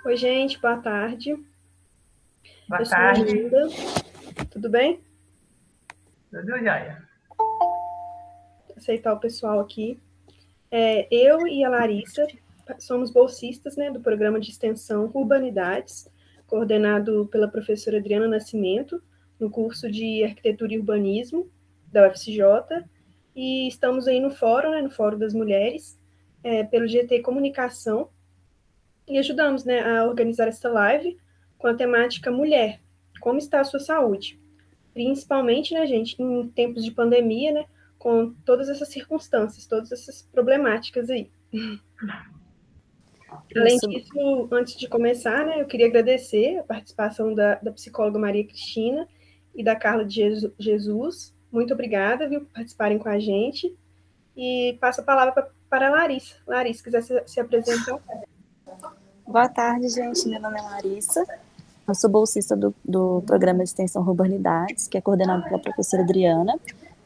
Oi, gente, boa tarde. Boa Eu sou a tarde. Linda. Tudo bem? Tudo jóia. Aceitar o pessoal aqui. Eu e a Larissa somos bolsistas, né, do programa de extensão Urbanidades, coordenado pela professora Adriana Nascimento, no curso de Arquitetura e Urbanismo da UFCJ, e estamos aí no fórum, né, no Fórum das Mulheres, pelo GT Comunicação, e ajudamos, né, a organizar essa live com a temática Mulher, como está a sua saúde? Principalmente, né, gente, em tempos de pandemia, né, com todas essas circunstâncias, todas essas problemáticas aí. Além Isso. disso, antes de começar, né, eu queria agradecer a participação da psicóloga Maria Cristina e da Carla de Jesus. Muito obrigada, viu, por participarem com a gente. E passo a palavra para a Larissa. Larissa, quiser se apresentar. Boa tarde, gente. Meu nome é Larissa. Eu sou bolsista do programa de extensão Urbanidades, que é coordenado pela professora Adriana,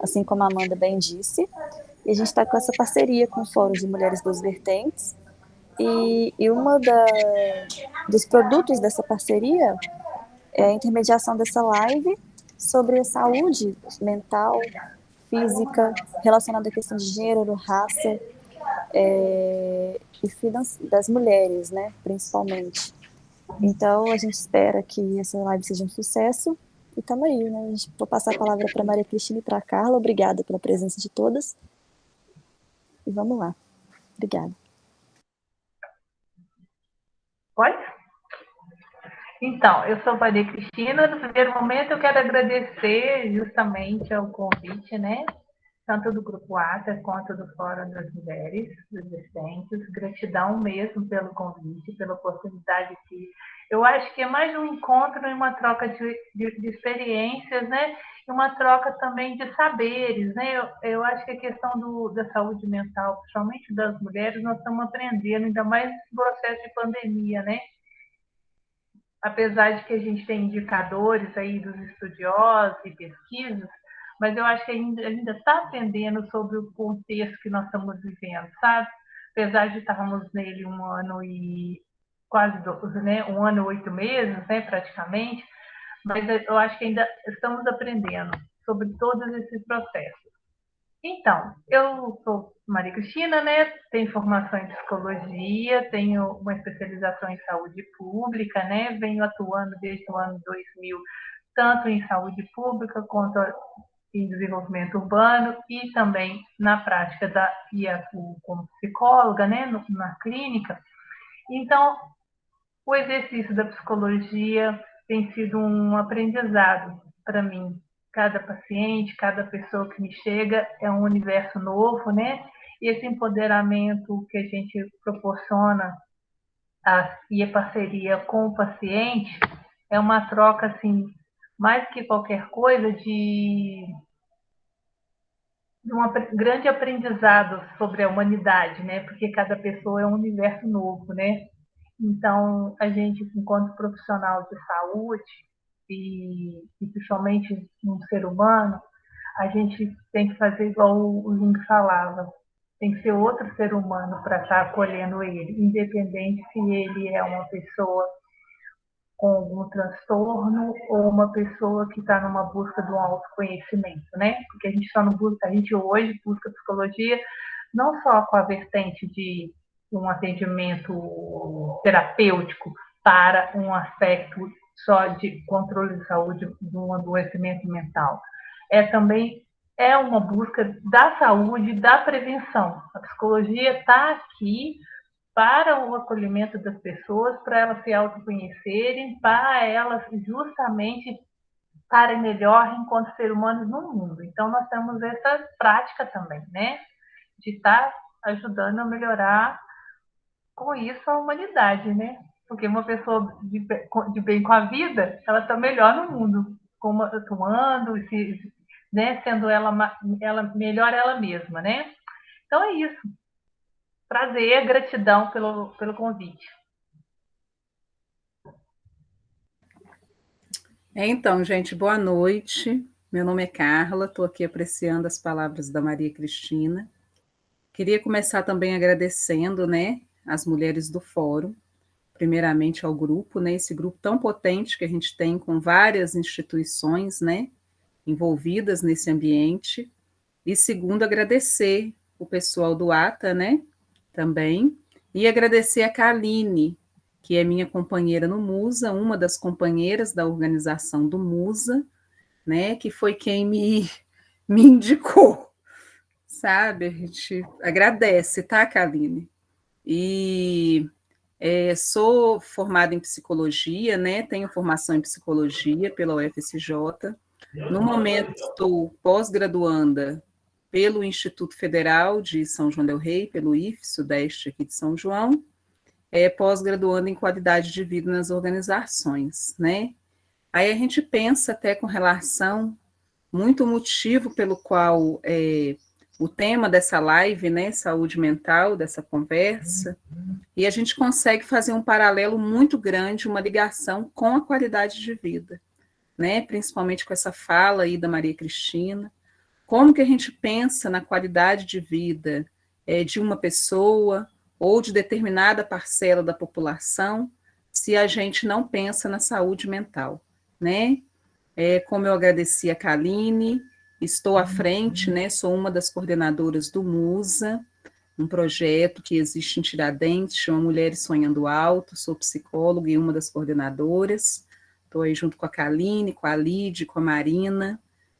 assim como a Amanda bem disse. E a gente está com essa parceria com o Fórum de Mulheres das Vertentes. E uma dos produtos dessa parceria é a intermediação dessa live sobre a saúde mental, física, relacionada à questão de gênero, raça, e das mulheres, né, principalmente. Então, a gente espera que essa live seja um sucesso. E estamos aí, né? Vou passar a palavra para a Maria Cristina e para a Carla. Obrigada pela presença de todas. E vamos lá. Obrigada. Pode? Então, eu sou Maria Cristina. No primeiro momento, eu quero agradecer justamente ao convite, né? Tanto do Grupo ATA quanto do Fórum das Mulheres, dos Decentes. Gratidão mesmo pelo convite, pela oportunidade que eu acho que é mais um encontro e uma troca de experiências, né? E uma troca também de saberes, né? Eu acho que a questão da saúde mental, principalmente das mulheres, nós estamos aprendendo, ainda mais nesse processo de pandemia, né? Apesar de que a gente tem indicadores aí dos estudiosos e pesquisas, mas eu acho que ainda está aprendendo sobre o contexto que nós estamos vivendo, sabe? Apesar de estarmos nele um ano e quase 12, né? Um ano e 8 meses, né? Praticamente, mas eu acho que ainda estamos aprendendo sobre todos esses processos. Então, eu sou Maria Cristina, né? Tenho formação em psicologia, tenho uma especialização em saúde pública, né? Venho atuando desde o ano 2000, tanto em saúde pública quanto em desenvolvimento urbano e também na prática da IAPU como psicóloga, né? Na clínica. Então, o exercício da psicologia tem sido um aprendizado para mim. Cada paciente, cada pessoa que me chega é um universo novo, né? E esse empoderamento que a gente proporciona e a parceria com o paciente é uma troca, assim, mais que qualquer coisa, de um grande aprendizado sobre a humanidade, né? Porque cada pessoa é um universo novo, né? Então, a gente, enquanto profissional de saúde, e principalmente um ser humano, a gente tem que fazer igual o Jung falava, tem que ser outro ser humano para estar acolhendo ele, independente se ele é uma pessoa com algum transtorno ou uma pessoa que está numa busca de um autoconhecimento, né? Porque a gente só não busca, a gente hoje busca psicologia não só com a vertente de um atendimento terapêutico para um aspecto só de controle de saúde de um adoecimento mental. Também uma busca da saúde, da prevenção. A psicologia está aqui para o acolhimento das pessoas, para elas se autoconhecerem, para elas justamente estarem melhor enquanto seres humanos no mundo. Então, nós temos essa prática também, né? De estar ajudando a melhorar com isso a humanidade, né? Porque uma pessoa de bem com a vida, ela está melhor no mundo, atuando, né? Sendo ela melhor ela mesma, né? Então é isso. Prazer, gratidão pelo convite. Então, gente, boa noite. Meu nome é Carla, estou aqui apreciando as palavras da Maria Cristina. Queria começar também agradecendo, né, as mulheres do fórum primeiramente ao grupo, né, esse grupo tão potente que a gente tem com várias instituições, né, envolvidas nesse ambiente. E segundo, agradecer o pessoal do ATA, né, também, e agradecer a Kaline, que é minha companheira no Musa, uma das companheiras da organização do Musa, né, que foi quem me indicou, sabe? A gente agradece, tá, Kaline? E sou formada em psicologia, né? Tenho formação em psicologia pela UFSJ. No momento, estou pós-graduanda pelo Instituto Federal de São João del Rei, pelo IFE, Sudeste aqui de São João, pós-graduando em qualidade de vida nas organizações, né? Aí a gente pensa até com relação, muito motivo pelo qual o tema dessa live, né, saúde mental, dessa conversa, e a gente consegue fazer um paralelo muito grande, uma ligação com a qualidade de vida, né, principalmente com essa fala aí da Maria Cristina, como que a gente pensa na qualidade de vida de uma pessoa ou de determinada parcela da população, se a gente não pensa na saúde mental, né? Como eu agradeci a Kaline, estou à frente, né? Sou uma das coordenadoras do Musa, um projeto que existe em Tiradentes, chama Mulheres Sonhando Alto, sou psicóloga e uma das coordenadoras, estou aí junto com a Kaline, com a Lide, com a Marina,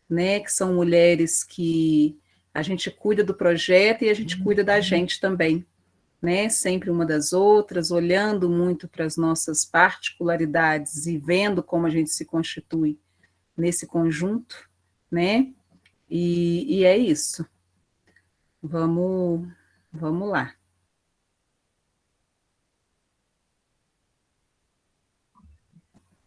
né, que são mulheres que a gente cuida do projeto e a gente cuida da gente também, né, sempre uma das outras, olhando muito para as nossas particularidades e vendo como a gente se constitui nesse conjunto, né, e é isso. Vamos lá.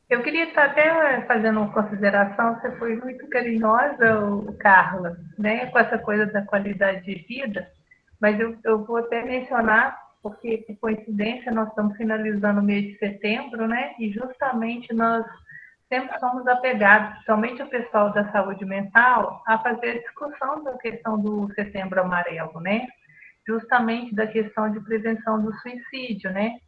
Eu queria estar até fazendo uma consideração, você foi muito carinhosa, Carla, né, com essa coisa da qualidade de vida, mas eu vou até mencionar, porque, por coincidência, nós estamos finalizando o mês de setembro, né, e justamente nós sempre somos apegados, principalmente o pessoal da saúde mental, a fazer a discussão da questão do Setembro Amarelo, né, justamente da questão de prevenção do suicídio, né,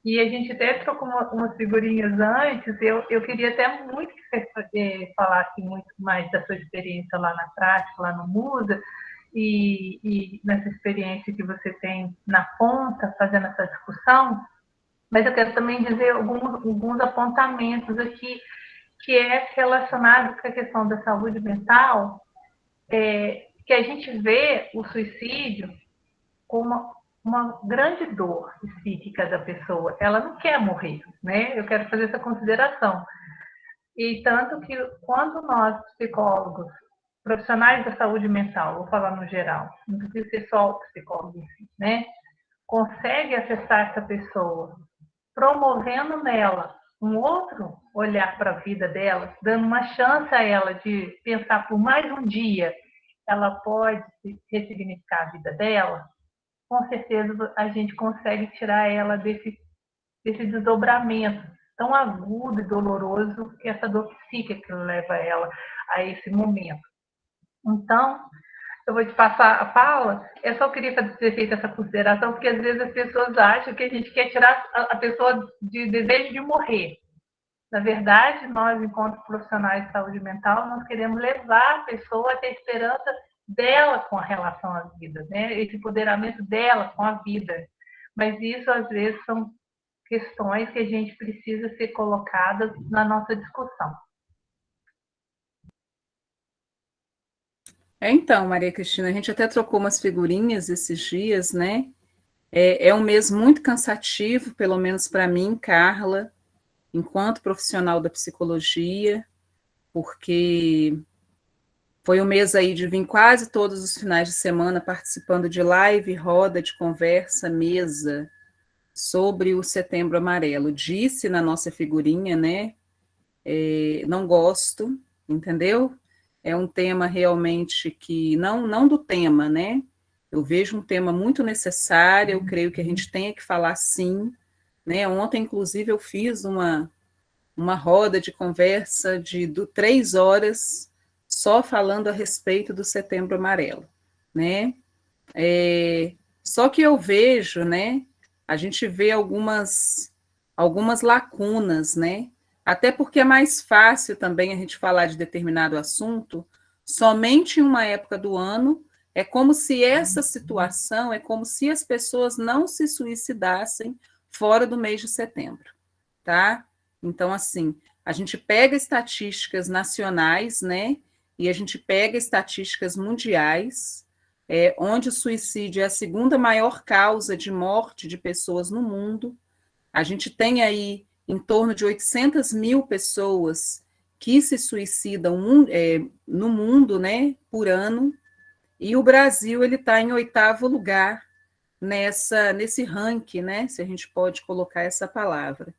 e a gente até trocou umas figurinhas antes. Eu queria até muito que você falasse muito mais da sua experiência lá na prática, lá no Musa, e nessa experiência que você tem na ponta, fazendo essa discussão. Mas eu quero também dizer alguns apontamentos aqui, que é relacionado com a questão da saúde mental, que a gente vê o suicídio como uma grande dor psíquica da pessoa. Ela não quer morrer, né? Eu quero fazer essa consideração. E tanto que quando nós, psicólogos, profissionais da saúde mental, vou falar no geral, não precisa ser só o psicólogo em si, né? Consegue acessar essa pessoa, promovendo nela um outro olhar para a vida dela, dando uma chance a ela de pensar por mais um dia, ela pode ressignificar a vida dela, com certeza a gente consegue tirar ela desse desdobramento tão agudo e doloroso que essa dor psíquica leva ela a esse momento. Então, eu vou te passar a fala, eu só queria ter feito essa consideração, porque às vezes as pessoas acham que a gente quer tirar a pessoa de desejo de morrer. Na verdade, nós, enquanto profissionais de saúde mental, nós queremos levar a pessoa a ter esperança dela com a relação à vida, né? Esse empoderamento dela com a vida. Mas isso, às vezes, são questões que a gente precisa ser colocadas na nossa discussão. Então, Maria Cristina, a gente até trocou umas figurinhas esses dias, né? É um mês muito cansativo, pelo menos para mim, Carla, enquanto profissional da psicologia, porque foi um mês aí de vir quase todos os finais de semana participando de live, roda de conversa, mesa, sobre o Setembro Amarelo. Disse na nossa figurinha, né? Não gosto, entendeu? É um tema realmente que, não do tema, né? Eu vejo um tema muito necessário, eu creio que a gente tem que falar sim, né? Ontem, inclusive, eu fiz uma roda de conversa de 3 horas só falando a respeito do Setembro Amarelo, né? Só que eu vejo, né? A gente vê algumas algumas lacunas, né? Até porque é mais fácil também a gente falar de determinado assunto somente em uma época do ano. É como se essa situação, é como se as pessoas não se suicidassem fora do mês de setembro, tá? Então, assim, a gente pega estatísticas nacionais, né? E a gente pega estatísticas mundiais, onde o suicídio é a segunda maior causa de morte de pessoas no mundo. A gente tem aí em torno de 800 mil pessoas que se suicidam no mundo, né, por ano, e o Brasil ele está em 8º lugar nesse ranking, né, se a gente pode colocar essa palavra.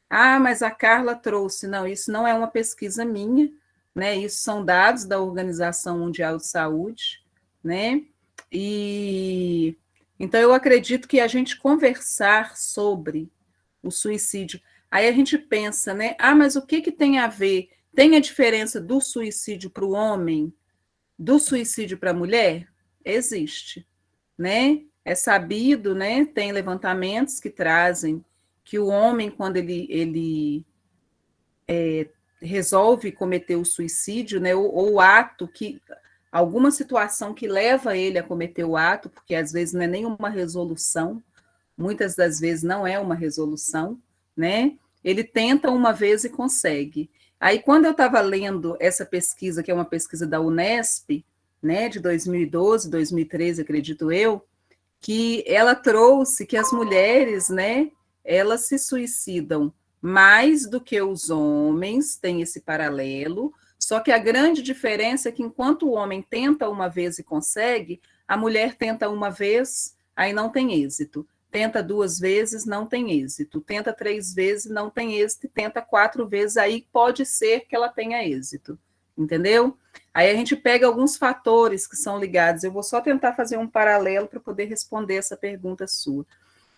Ah, mas a Carla trouxe. Não, isso não é uma pesquisa minha, né? Isso são dados da Organização Mundial de Saúde, né? E então eu acredito que a gente conversar sobre o suicídio, aí a gente pensa, né? Ah, mas o que tem a ver? Tem a diferença do suicídio para o homem, do suicídio para a mulher? Existe, né? É sabido, né? Tem levantamentos que trazem que o homem, quando ele resolve cometer o suicídio, né? Ou o ato que alguma situação que leva ele a cometer o ato, porque às vezes não é nenhuma resolução, muitas das vezes não é uma resolução, né? Ele tenta uma vez e consegue. Aí, quando eu estava lendo essa pesquisa, que é uma pesquisa da Unesp, né, de 2012, 2013, acredito eu, que ela trouxe que as mulheres, né, elas se suicidam mais do que os homens, tem esse paralelo, só que a grande diferença é que enquanto o homem tenta uma vez e consegue, a mulher tenta uma vez, aí não tem êxito. Tenta 2 vezes, não tem êxito. Tenta 3 vezes, não tem êxito. Tenta 4 vezes, aí pode ser que ela tenha êxito. Entendeu? Aí a gente pega alguns fatores que são ligados. Eu vou só tentar fazer um paralelo para poder responder essa pergunta sua.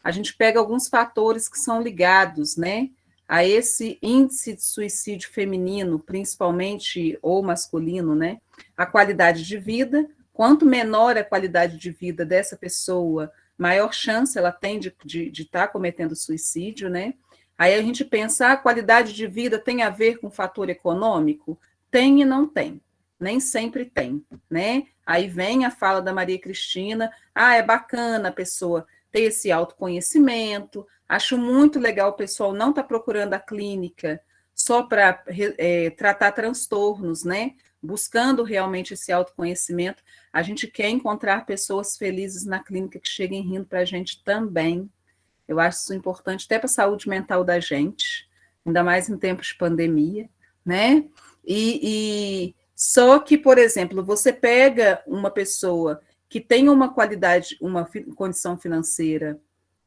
A gente pega alguns fatores que são ligados, né, a esse índice de suicídio feminino, principalmente ou masculino, né? A qualidade de vida. Quanto menor a qualidade de vida dessa pessoa, maior chance ela tem de estar cometendo suicídio, né? Aí a gente pensa, a qualidade de vida tem a ver com fator econômico? Tem e não tem, nem sempre tem, né? Aí vem a fala da Maria Cristina, é bacana a pessoa ter esse autoconhecimento, acho muito legal o pessoal não estar procurando a clínica só para tratar transtornos, né? Buscando realmente esse autoconhecimento, a gente quer encontrar pessoas felizes na clínica que cheguem rindo para a gente também. Eu acho isso importante até para a saúde mental da gente, ainda mais em tempos de pandemia, né? E só que, por exemplo, você pega uma pessoa que tem uma qualidade, uma condição financeira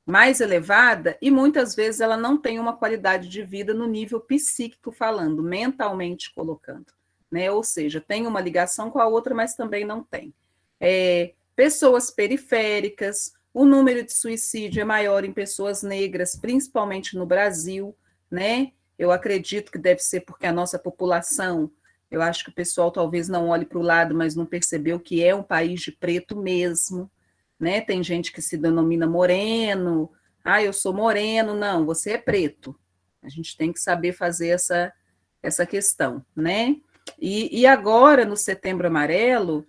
mais elevada e muitas vezes ela não tem uma qualidade de vida no nível psíquico falando, mentalmente colocando, né? Ou seja, tem uma ligação com a outra, mas também não tem. Pessoas periféricas, o número de suicídio é maior em pessoas negras, principalmente no Brasil, né? Eu acredito que deve ser porque a nossa população, eu acho que o pessoal talvez não olhe para o lado, mas não percebeu que é um país de preto mesmo, né? Tem gente que se denomina moreno, eu sou moreno, não, você é preto. A gente tem que saber fazer essa questão, né? E agora, no Setembro Amarelo,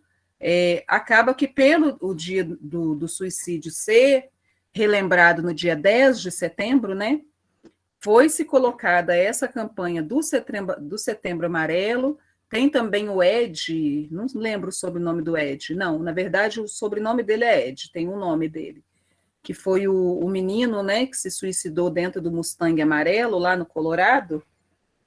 acaba que pelo o dia do suicídio ser relembrado no dia 10 de setembro, né? Foi-se colocada essa campanha do Setembro Amarelo. Tem também o Ed, não lembro o sobrenome do Ed, não, na verdade o sobrenome dele é Ed, tem um nome dele, que foi o menino, né, que se suicidou dentro do Mustang amarelo, lá no Colorado,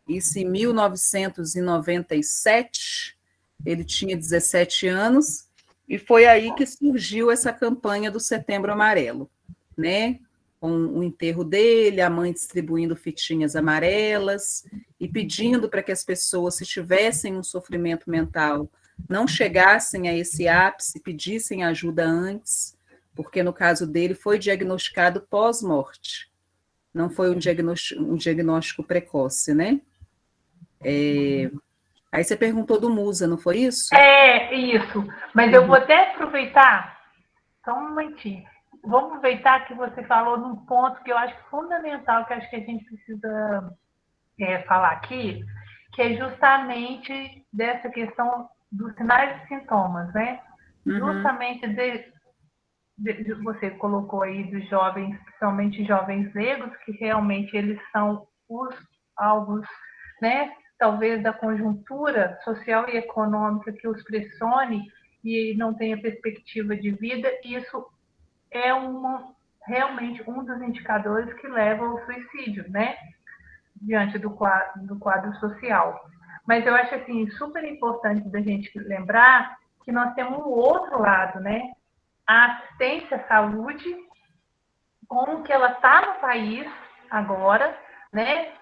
isso em 1997, ele tinha 17 anos, e foi aí que surgiu essa campanha do Setembro Amarelo, né, com o enterro dele, a mãe distribuindo fitinhas amarelas e pedindo para que as pessoas, se tivessem um sofrimento mental, não chegassem a esse ápice, pedissem ajuda antes, porque no caso dele foi diagnosticado pós-morte, não foi um diagnóstico precoce, né? Aí você perguntou do Musa, não foi isso? Isso. Mas eu vou até aproveitar, só um momentinho. vamos aproveitar que você falou num ponto que eu acho fundamental, que acho que a gente precisa falar aqui, que é justamente dessa questão dos sinais e sintomas, né? Justamente você colocou aí dos jovens, principalmente jovens negros, que realmente eles são os alvos, né? Talvez da conjuntura social e econômica que os pressione e não tenha perspectiva de vida, isso é realmente um dos indicadores que leva ao suicídio, né? Diante do quadro social. Mas eu acho assim super importante da gente lembrar que nós temos um outro lado, né? A assistência à saúde, como que ela está no país agora, né?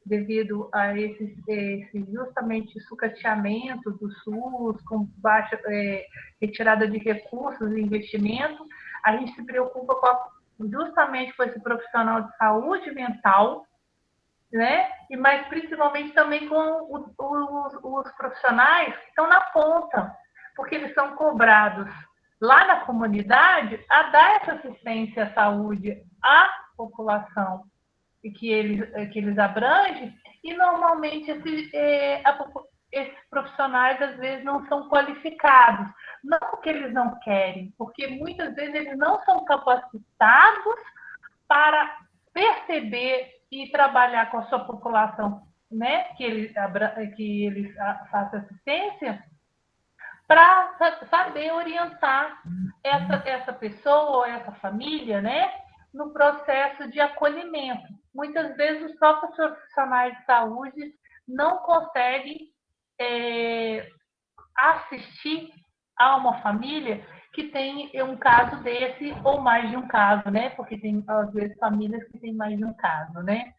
Devido a esse justamente sucateamento do SUS, com baixa retirada de recursos e investimento, a gente se preocupa justamente com esse profissional de saúde mental, né? E mais principalmente também com os profissionais que estão na ponta, porque eles são cobrados lá na comunidade a dar essa assistência à saúde à população que eles abrangem, e normalmente esses profissionais às vezes não são qualificados, não porque eles não querem, porque muitas vezes eles não são capacitados para perceber e trabalhar com a sua população, né, que eles façam assistência, para saber orientar essa pessoa, essa família, né, no processo de acolhimento. Muitas vezes os próprios profissionais de saúde não conseguem assistir a uma família que tem um caso desse ou mais de um caso, né? Porque tem, às vezes, famílias que têm mais de um caso, né?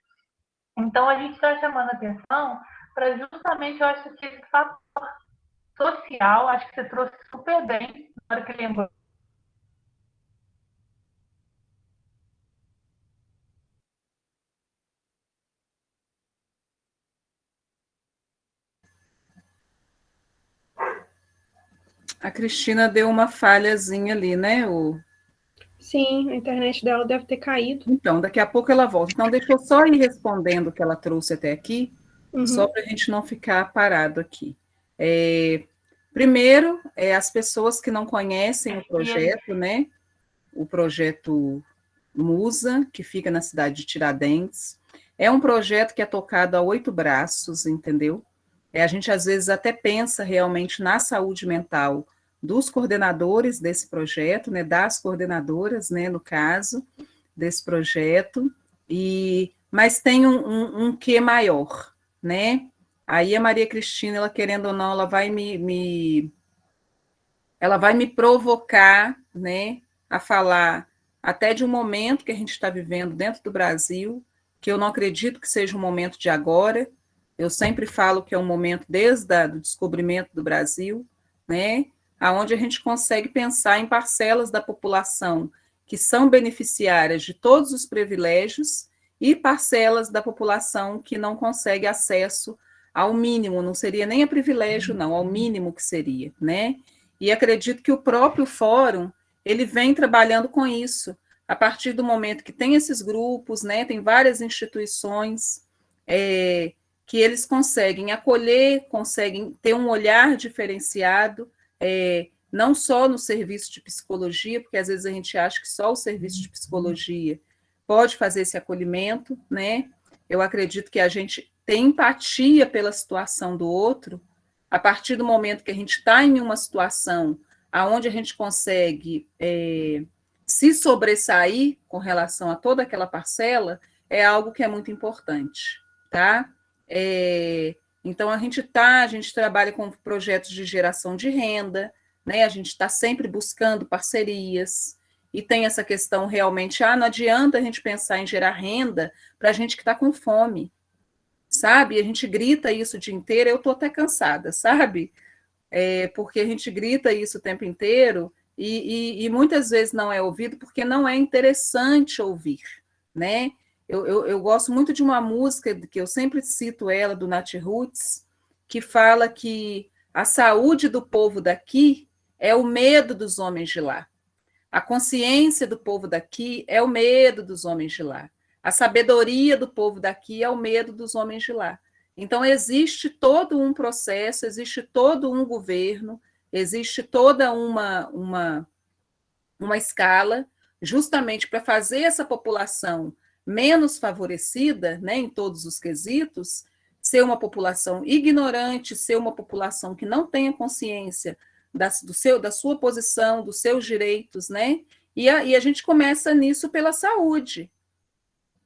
Então, a gente está chamando a atenção para justamente, eu acho que esse fator social, acho que você trouxe super bem, na hora que lembrou. A Cristina deu uma falhazinha ali, né? Sim, a internet dela deve ter caído. Então, daqui a pouco ela volta. Então, deixa eu só ir respondendo o que ela trouxe até aqui, só para a gente não ficar parado aqui. Primeiro, as pessoas que não conhecem o projeto, né? O projeto Musa, que fica na cidade de Tiradentes. É um projeto que é tocado a 8 braços, entendeu? A gente, às vezes, até pensa realmente na saúde mental dos coordenadores desse projeto, né, das coordenadoras, né, no caso, desse projeto, mas tem um quê maior, né? Aí a Maria Cristina, ela querendo ou não, ela vai me provocar, né, a falar até de um momento que a gente está vivendo dentro do Brasil, que eu não acredito que seja um momento de agora. Eu sempre falo que é um momento desde o descobrimento do Brasil, né, aonde a gente consegue pensar em parcelas da população que são beneficiárias de todos os privilégios e parcelas da população que não consegue acesso ao mínimo, não seria nem a privilégio, não, ao mínimo que seria, né? E acredito que o próprio fórum, ele vem trabalhando com isso, a partir do momento que tem esses grupos, né, tem várias instituições que eles conseguem acolher, conseguem ter um olhar diferenciado, não só no serviço de psicologia, porque às vezes a gente acha que só o serviço de psicologia pode fazer esse acolhimento, né? Eu acredito que a gente tem empatia pela situação do outro, a partir do momento que a gente está em uma situação onde a gente consegue se sobressair com relação a toda aquela parcela, é algo que é muito importante, tá? Então, a gente trabalha com projetos de geração de renda, né? A gente está sempre buscando parcerias, e tem essa questão realmente, não adianta a gente pensar em gerar renda para a gente que está com fome, sabe? A gente grita isso o dia inteiro, eu estou até cansada, sabe? Porque a gente grita isso o tempo inteiro e muitas vezes não é ouvido porque não é interessante ouvir, né? Eu gosto muito de uma música que eu sempre cito ela, do Nat Roots, que fala que a saúde do povo daqui é o medo dos homens de lá. A consciência do povo daqui é o medo dos homens de lá. A sabedoria do povo daqui é o medo dos homens de lá. Então, existe todo um processo, existe todo um governo, existe toda uma escala, justamente para fazer essa população menos favorecida, né, em todos os quesitos, ser uma população ignorante, ser uma população que não tenha consciência da sua posição, dos seus direitos, né? E a gente começa nisso pela saúde,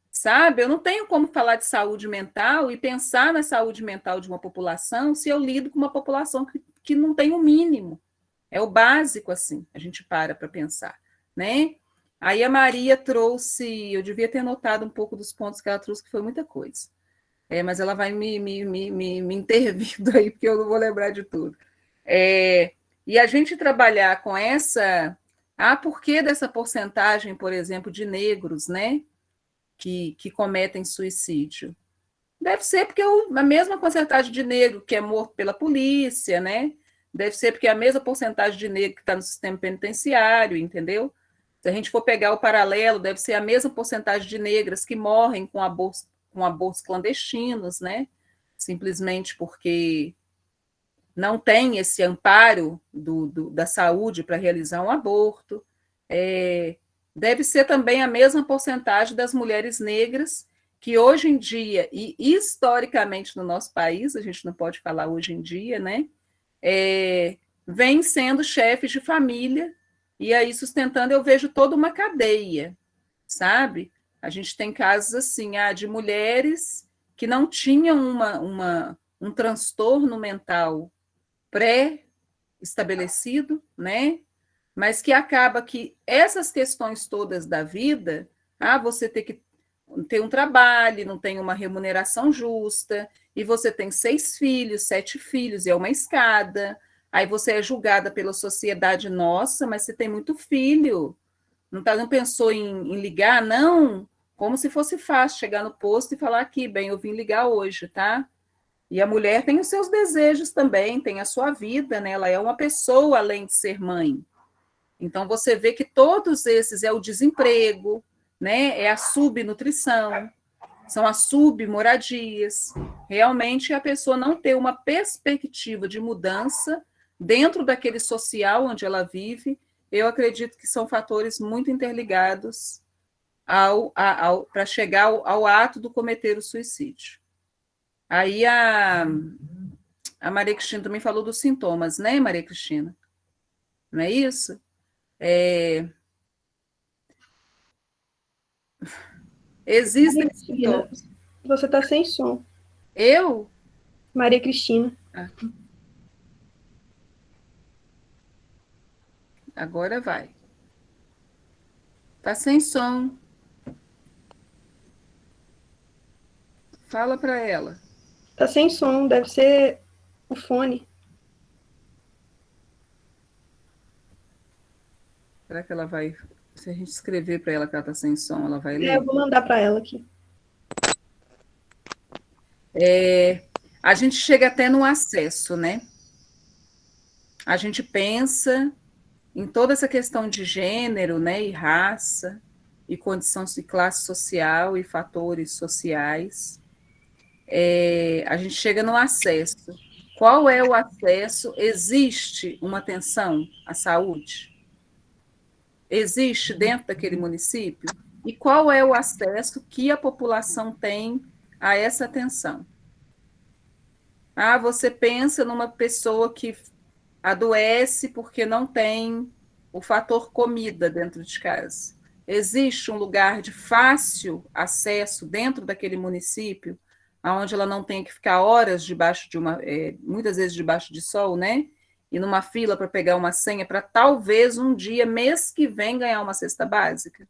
sabe? Eu não tenho como falar de saúde mental e pensar na saúde mental de uma população se eu lido com uma população que não tem o mínimo. É o básico, assim, a gente para pensar, né? Aí a Maria trouxe, eu devia ter anotado um pouco dos pontos que ela trouxe, que foi muita coisa. Mas ela vai me intervindo aí, porque eu não vou lembrar de tudo. E a gente trabalhar com essa... por que dessa porcentagem, por exemplo, de negros, né, que cometem suicídio? Deve ser porque a mesma porcentagem de negro que é morto pela polícia, né? Deve ser porque é a mesma porcentagem de negro que está no sistema penitenciário, entendeu? Se a gente for pegar o paralelo, deve ser a mesma porcentagem de negras que morrem com abortos clandestinos, né? Simplesmente porque não tem esse amparo da saúde para realizar um aborto. Deve ser também a mesma porcentagem das mulheres negras que hoje em dia, e historicamente no nosso país, a gente não pode falar hoje em dia, né? Vêm sendo chefes de família, e aí sustentando, eu vejo toda uma cadeia, sabe? A gente tem casos assim, de mulheres que não tinham um transtorno mental pré-estabelecido, né? Mas que acaba que essas questões todas da vida, você tem que ter um trabalho, não tem uma remuneração justa, e você tem 6 filhos, 7 filhos, e é uma escada, aí você é julgada pela sociedade, nossa, mas você tem muito filho, não pensou em ligar, não? Como se fosse fácil chegar no posto e falar aqui, bem, eu vim ligar hoje, tá? E a mulher tem os seus desejos também, tem a sua vida, né? Ela é uma pessoa além de ser mãe. Então, você vê que todos esses é o desemprego, né? É a subnutrição, são as submoradias. Realmente, a pessoa não ter uma perspectiva de mudança dentro daquele social onde ela vive, eu acredito que são fatores muito interligados para chegar ao ato do cometer o suicídio. Aí a Maria Cristina também falou dos sintomas, né, Maria Cristina? Não é isso? Existem sintomas. Você está sem som. Eu? Maria Cristina. Agora vai. Tá sem som. Fala para ela. Tá sem som, deve ser o fone. Será que ela vai... Se a gente escrever para ela que ela tá sem som, ela vai ler? Eu vou mandar para ela aqui. A gente chega até no acesso, né? A gente pensa em toda essa questão de gênero, né, e raça, e condição de classe social e fatores sociais. A gente chega no acesso. Qual é o acesso? Existe uma atenção à saúde? Existe dentro daquele município? E qual é o acesso que a população tem a essa atenção? Você pensa numa pessoa que adoece porque não tem o fator comida dentro de casa. Existe um lugar de fácil acesso dentro daquele município, onde ela não tem que ficar horas debaixo de muitas vezes debaixo de sol, né? E numa fila para pegar uma senha para talvez um dia, mês que vem, ganhar uma cesta básica.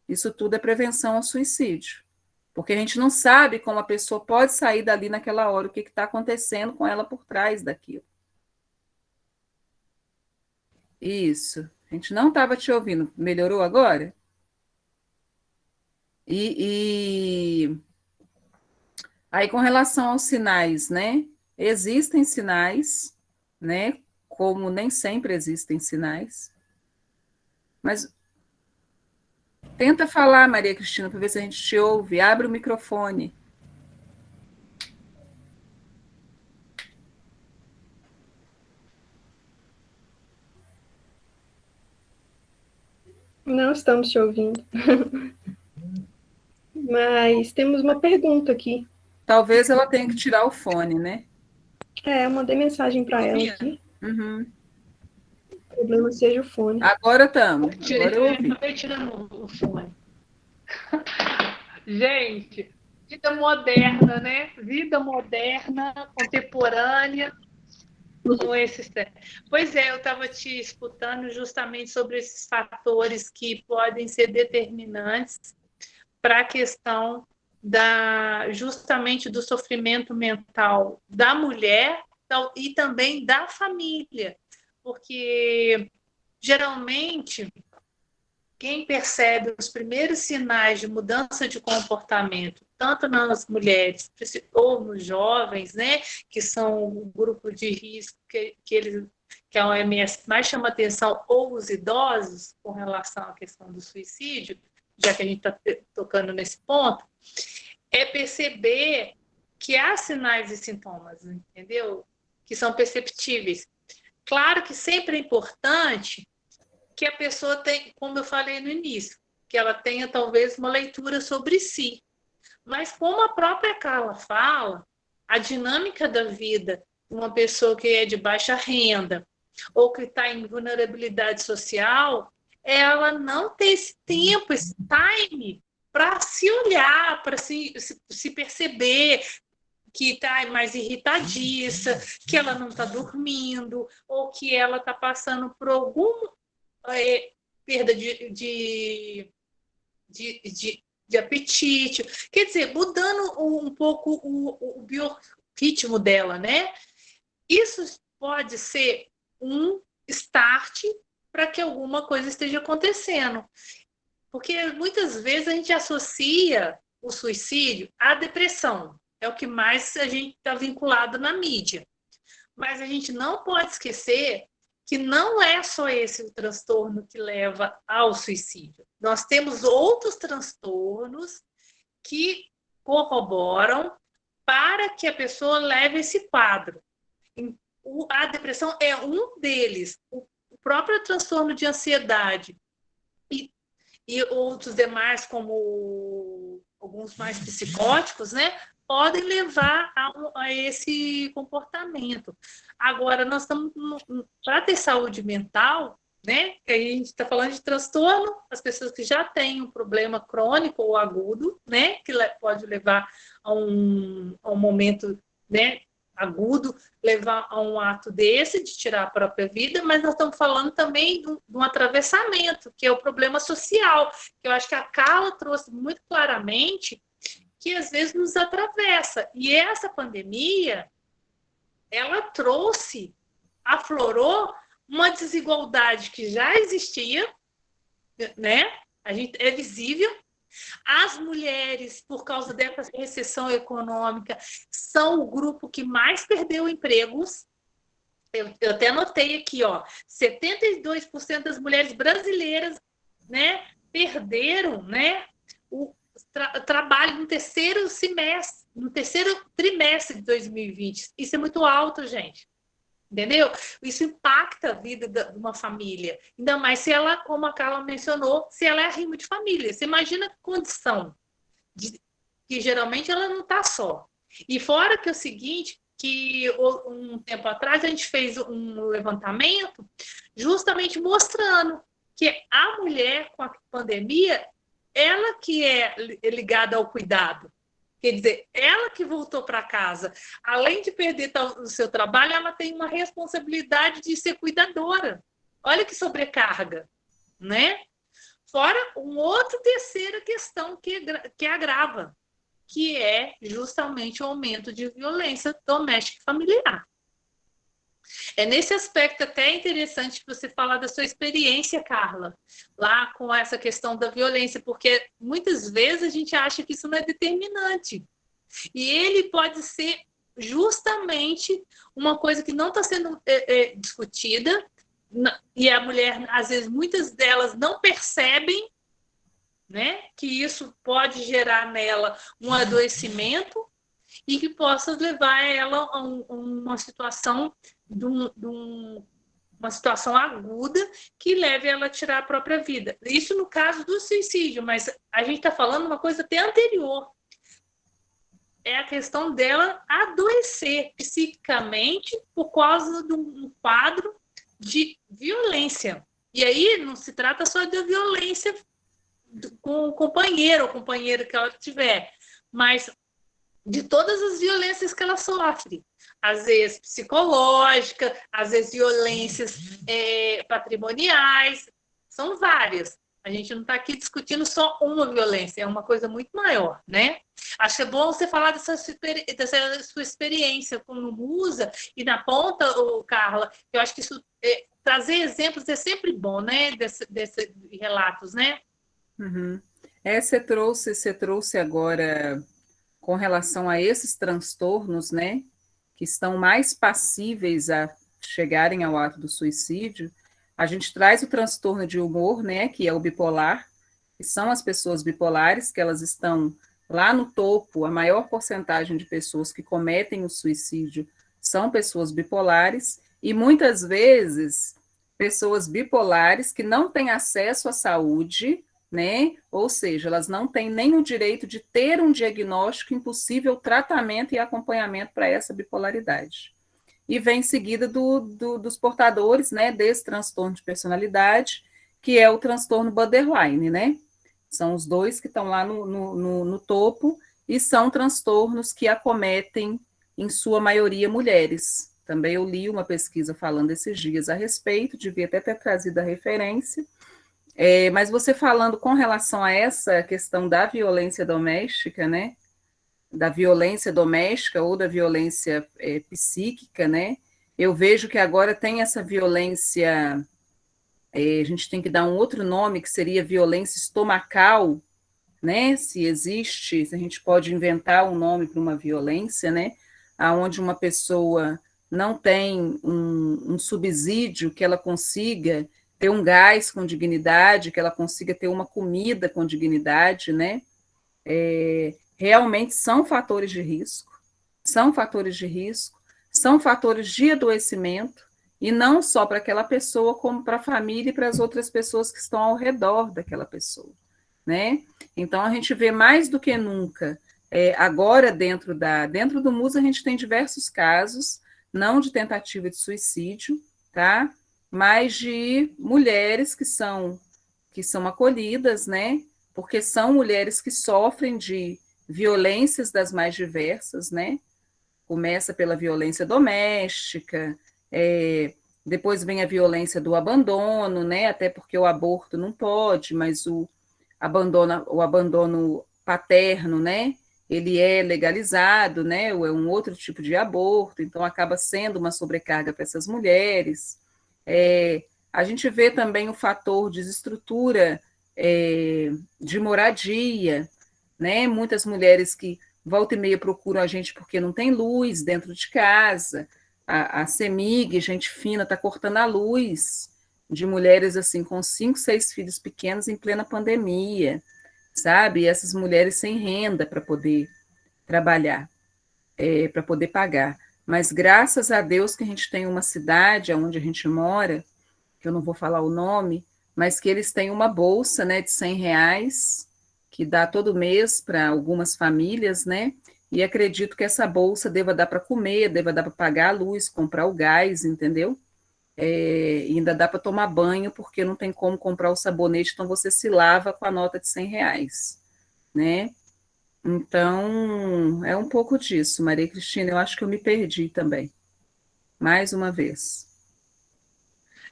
Isso tudo é prevenção ao suicídio. Porque a gente não sabe como a pessoa pode sair dali naquela hora, o que está acontecendo com ela por trás daquilo. Isso. A gente não estava te ouvindo. Melhorou agora? Aí, com relação aos sinais, né? Existem sinais, né? Como nem sempre existem sinais. Mas tenta falar, Maria Cristina, para ver se a gente te ouve. Abre o microfone. Não estamos te ouvindo. Mas temos uma pergunta aqui. Talvez ela tenha que tirar o fone, né? Eu mandei mensagem para ela aqui. Uhum. O problema seja o fone. Agora estamos. Agora eu ouvi. Estou tirando o fone. Gente, vida moderna, né? Vida moderna, contemporânea. Com esses... Pois é, eu estava te escutando justamente sobre esses fatores que podem ser determinantes para a questão justamente do sofrimento mental da mulher e também da família, porque geralmente quem percebe os primeiros sinais de mudança de comportamento, tanto nas mulheres ou nos jovens, né, que são o grupo de risco que a OMS mais chama atenção, ou os idosos, com relação à questão do suicídio, já que a gente está tocando nesse ponto, é perceber que há sinais e sintomas, entendeu? Que são perceptíveis. Claro que sempre é importante que a pessoa tenha, como eu falei no início, que ela tenha talvez uma leitura sobre si. Mas como a própria Carla fala, a dinâmica da vida de uma pessoa que é de baixa renda ou que está em vulnerabilidade social, ela não tem esse tempo, esse time para se olhar, para se perceber que está mais irritadiça, que ela não está dormindo, ou que ela está passando por algum perda de apetite, quer dizer, mudando um pouco o biorritmo dela, né? Isso pode ser um start para que alguma coisa esteja acontecendo. Porque muitas vezes a gente associa o suicídio à depressão. É o que mais a gente está vinculado na mídia. Mas a gente não pode esquecer que não é só esse o transtorno que leva ao suicídio. Nós temos outros transtornos que corroboram para que a pessoa leve esse quadro. A depressão é um deles. O próprio transtorno de ansiedade e outros demais, como alguns mais psicóticos, né, podem levar a esse comportamento. Agora, nós estamos para ter saúde mental, né? Que a gente está falando de transtorno, as pessoas que já têm um problema crônico ou agudo, né? Que pode levar a um momento, né, agudo, levar a um ato desse, de tirar a própria vida, mas nós estamos falando também de um atravessamento, que é o problema social, que eu acho que a Carla trouxe muito claramente, que às vezes nos atravessa. E essa pandemia, ela trouxe, aflorou uma desigualdade que já existia, né? É visível. As mulheres, por causa dessa recessão econômica, são o grupo que mais perdeu empregos. Eu até anotei aqui, ó, 72% das mulheres brasileiras, né, perderam, né, o trabalho no terceiro semestre, no terceiro trimestre de 2020. Isso é muito alto, gente. Entendeu? Isso impacta a vida de uma família. Ainda mais se ela, como a Carla mencionou, se ela é arrimo de família. Você imagina a condição que geralmente ela não está só. E fora que é o seguinte, que um tempo atrás a gente fez um levantamento justamente mostrando que a mulher com a pandemia, ela que é ligada ao cuidado. Quer dizer, ela que voltou para casa, além de perder o seu trabalho, ela tem uma responsabilidade de ser cuidadora. Olha que sobrecarga, né? Fora uma terceira questão que agrava, que é justamente o aumento de violência doméstica e familiar. É nesse aspecto até interessante você falar da sua experiência, Carla, lá com essa questão da violência, porque muitas vezes a gente acha que isso não é determinante. E ele pode ser justamente uma coisa que não está sendo discutida, e a mulher, às vezes, muitas delas não percebem, né, que isso pode gerar nela um adoecimento e que possa levar ela a uma situação uma situação aguda que leve ela a tirar a própria vida. Isso no caso do suicídio, mas a gente está falando uma coisa até anterior. É a questão dela adoecer psiquicamente por causa de um quadro de violência. E aí não se trata só de violência com o companheiro ou companheira que ela tiver, mas de todas as violências que ela sofre. Às vezes psicológica, às vezes violências patrimoniais, são várias. A gente não está aqui discutindo só uma violência, é uma coisa muito maior, né? Acho que é bom você falar dessa sua experiência como musa e na ponta, Carla, eu acho que isso, trazer exemplos é sempre bom, né? Desses relatos, né? Uhum. Você trouxe agora com relação a esses transtornos, né, que estão mais passíveis a chegarem ao ato do suicídio. A gente traz o transtorno de humor, né, que é o bipolar, que são as pessoas bipolares, que elas estão lá no topo, a maior porcentagem de pessoas que cometem o suicídio são pessoas bipolares, e muitas vezes pessoas bipolares que não têm acesso à saúde, né? Ou seja, elas não têm nem o direito de ter um diagnóstico, impossível tratamento e acompanhamento para essa bipolaridade. E vem em seguida dos portadores, né, desse transtorno de personalidade, que é o transtorno borderline, né? São os dois que estão lá no topo e são transtornos que acometem, em sua maioria, mulheres. Também eu li uma pesquisa falando esses dias a respeito, devia até ter trazido a referência. Mas você falando com relação a essa questão da violência doméstica, né? Da violência doméstica ou da violência psíquica, né? Eu vejo que agora tem essa violência, a gente tem que dar um outro nome, que seria violência estomacal, né? Se existe, se a gente pode inventar um nome para uma violência, né? Onde uma pessoa não tem um subsídio que ela consiga ter um gás com dignidade, que ela consiga ter uma comida com dignidade, né? Realmente são fatores de risco, são fatores de adoecimento, e não só para aquela pessoa, como para a família e para as outras pessoas que estão ao redor daquela pessoa, né? Então, a gente vê mais do que nunca, agora dentro do MUS, a gente tem diversos casos, não de tentativa de suicídio, tá? Mas de mulheres que são acolhidas, né? Porque são mulheres que sofrem de violências das mais diversas, né? Começa pela violência doméstica, depois vem a violência do abandono, né? Até porque o aborto não pode, mas o abandono paterno, né? Ele é legalizado, né? Ou é um outro tipo de aborto, então acaba sendo uma sobrecarga para essas mulheres. A gente vê também o fator desestrutura de moradia, né? Muitas mulheres que volta e meia procuram a gente porque não tem luz dentro de casa. A CEMIG, gente fina, está cortando a luz de mulheres assim com 5, 6 filhos pequenos em plena pandemia, sabe? E essas mulheres sem renda para poder trabalhar, para poder pagar. Mas graças a Deus que a gente tem uma cidade onde a gente mora, que eu não vou falar o nome, mas que eles têm uma bolsa, né, de R$100, que dá todo mês para algumas famílias, né? E acredito que essa bolsa deva dar para comer, deva dar para pagar a luz, comprar o gás, entendeu? E ainda dá para tomar banho, porque não tem como comprar o sabonete, então você se lava com a nota de R$100, né? Então, é um pouco disso, Maria Cristina. Eu acho que eu me perdi também, mais uma vez.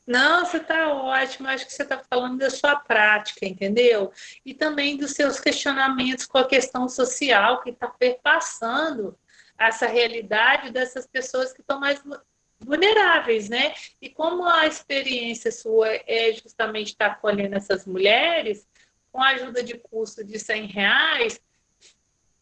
Não, você está ótimo. Acho que você está falando da sua prática, entendeu? E também dos seus questionamentos com a questão social que está perpassando essa realidade dessas pessoas que estão mais vulneráveis, né? E como a experiência sua é justamente estar acolhendo essas mulheres, com a ajuda de custo de R$100,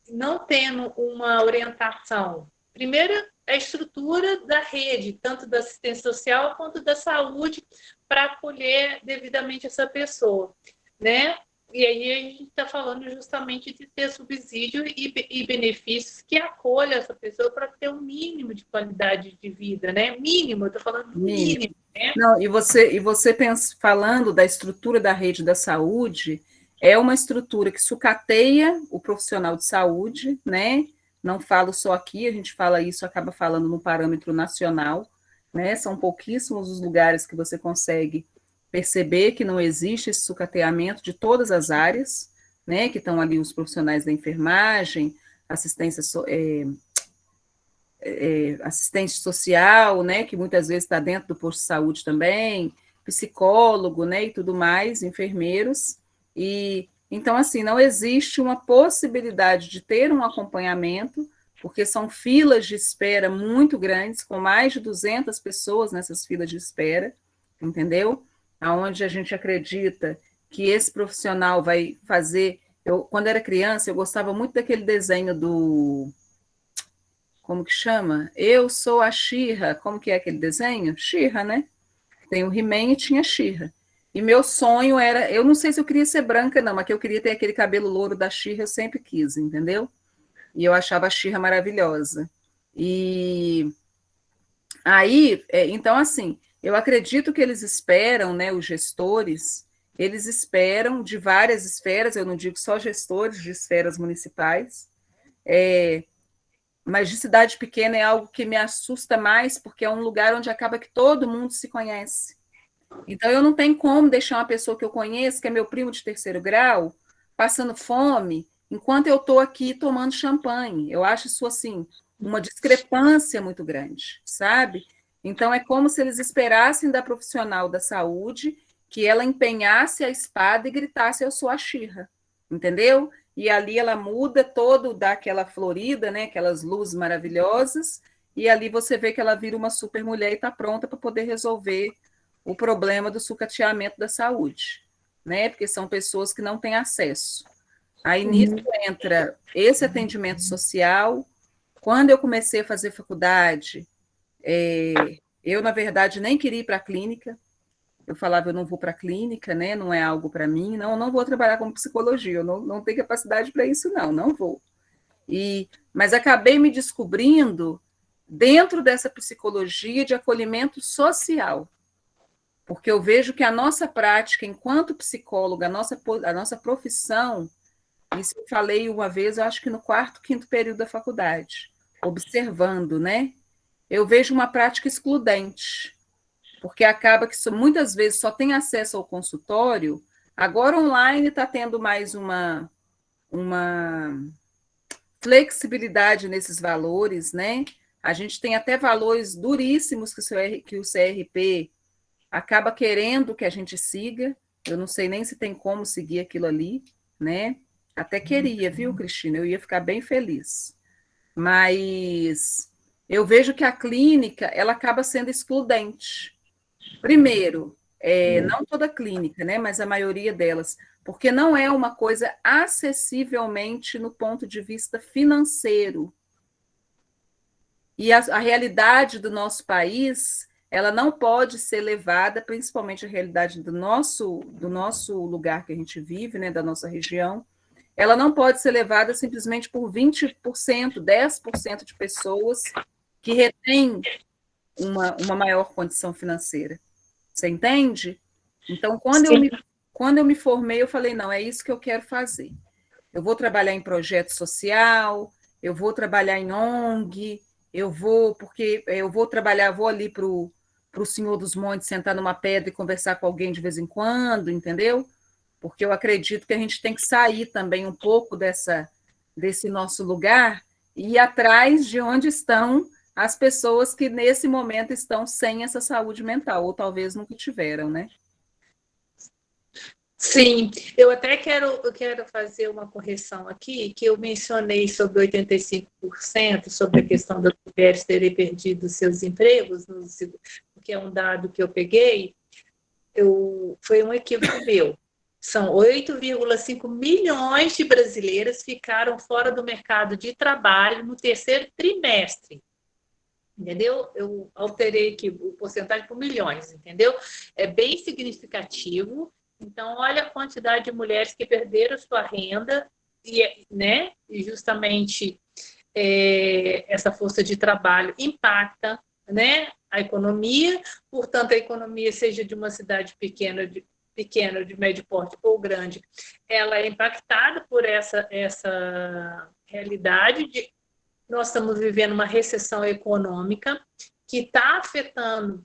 não tendo uma orientação. Primeiro, a estrutura da rede, tanto da assistência social quanto da saúde, para acolher devidamente essa pessoa, né? E aí a gente está falando justamente de ter subsídio e benefícios que acolham essa pessoa para ter um mínimo de qualidade de vida, né? Mínimo, eu estou falando do mínimo, né? Não, e você falando da estrutura da rede da saúde, é uma estrutura que sucateia o profissional de saúde, né? Não falo só aqui, a gente fala isso, acaba falando no parâmetro nacional, né? São pouquíssimos os lugares que você consegue perceber que não existe esse sucateamento de todas as áreas, né? Que estão ali os profissionais da enfermagem, assistência assistente social, né, que muitas vezes está dentro do posto de saúde também, psicólogo, né, e tudo mais, enfermeiros, e então, assim, não existe uma possibilidade de ter um acompanhamento, porque são filas de espera muito grandes, com mais de 200 pessoas nessas filas de espera, entendeu? Aonde a gente acredita que esse profissional vai fazer... quando era criança, eu gostava muito daquele desenho do... Como que chama? Eu sou a She-Ra. Como que é aquele desenho? She-Ra, né? Tem o He-Man e tinha She-Ra. E meu sonho era... Eu não sei se eu queria ser branca, não, mas que eu queria ter aquele cabelo louro da She-Ra, eu sempre quis, entendeu? E eu achava a She-Ra maravilhosa. E aí, então, assim, eu acredito que eles esperam, né, os gestores, eles esperam de várias esferas, eu não digo só gestores de esferas municipais, mas de cidade pequena é algo que me assusta mais, porque é um lugar onde acaba que todo mundo se conhece. Então, eu não tenho como deixar uma pessoa que eu conheço, que é meu primo de terceiro grau, passando fome, enquanto eu estou aqui tomando champanhe. Eu acho isso, assim, uma discrepância muito grande, sabe? Então, é como se eles esperassem da profissional da saúde que ela empenhasse a espada e gritasse, eu sou a She-Ra, entendeu? E ali ela muda todo, dá aquela florida, né? Aquelas luzes maravilhosas, e ali você vê que ela vira uma super mulher e está pronta para poder resolver o problema do sucateamento da saúde, né? Porque são pessoas que não têm acesso. Aí nisso entra esse atendimento social. Quando eu comecei a fazer faculdade, eu, na verdade, nem queria ir para a clínica. Eu falava, eu não vou para a clínica, né? Não é algo para mim, não vou trabalhar com psicologia, eu não tenho capacidade para isso, não vou. Mas acabei me descobrindo dentro dessa psicologia de acolhimento social, porque eu vejo que a nossa prática enquanto psicóloga, a nossa profissão, isso eu falei uma vez, eu acho que no 4º, 5º período da faculdade, observando, né? Eu vejo uma prática excludente, porque acaba que muitas vezes só tem acesso ao consultório, agora online está tendo mais uma flexibilidade nesses valores, né? A gente tem até valores duríssimos que o CRP acaba querendo que a gente siga, eu não sei nem se tem como seguir aquilo ali, né? Até queria, viu, Cristina? Eu ia ficar bem feliz. Mas eu vejo que a clínica, ela acaba sendo excludente. Primeiro, não toda clínica, né? Mas a maioria delas, porque não é uma coisa acessivelmente no ponto de vista financeiro. E a realidade do nosso país, ela não pode ser levada, principalmente a realidade do nosso lugar que a gente vive, né, da nossa região, ela não pode ser levada simplesmente por 20%, 10% de pessoas que retêm uma maior condição financeira. Você entende? Então, quando eu me formei, eu falei, não, é isso que eu quero fazer. Eu vou trabalhar em projeto social, eu vou trabalhar em ONG, porque eu vou trabalhar, vou ali para o Senhor dos Montes, sentar numa pedra e conversar com alguém de vez em quando, entendeu? Porque eu acredito que a gente tem que sair também um pouco desse nosso lugar e ir atrás de onde estão as pessoas que nesse momento estão sem essa saúde mental, ou talvez nunca tiveram, né? Sim, eu até quero fazer uma correção aqui, que eu mencionei sobre 85%, sobre a questão das mulheres terem perdido seus empregos, que é um dado que eu peguei, foi um equívoco meu. São 8,5 milhões de brasileiras ficaram fora do mercado de trabalho no 3º trimestre. entendeu? Eu alterei aqui o porcentagem por milhões, entendeu? É bem significativo. Então, olha a quantidade de mulheres que perderam sua renda e, né, e justamente essa força de trabalho impacta, né, a economia. Portanto, a economia, seja de uma cidade pequena, de médio porte ou grande, ela é impactada por essa realidade de nós estamos vivendo uma recessão econômica que está afetando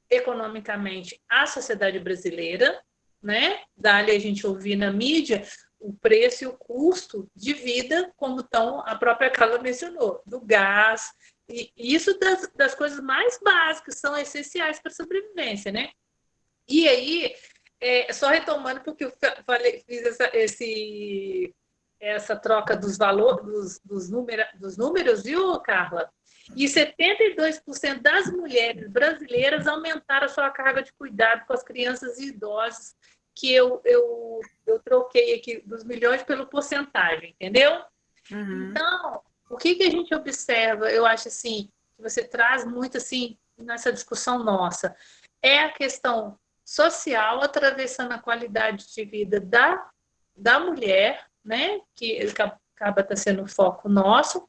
economicamente a sociedade brasileira, né? Dali a gente ouvir na mídia o preço e o custo de vida, como a própria Carla mencionou, do gás, e isso das coisas mais básicas, são essenciais para a sobrevivência, né? E aí, só retomando, porque eu fiz essa troca dos valores, dos números, viu, Carla? E 72% das mulheres brasileiras aumentaram a sua carga de cuidado com as crianças e idosos, que eu troquei aqui dos milhões pelo porcentagem, entendeu? Uhum. Então, o que a gente observa, eu acho assim, que você traz muito assim nessa discussão nossa, é a questão social atravessando a qualidade de vida da mulher, né, que acaba sendo o foco nosso,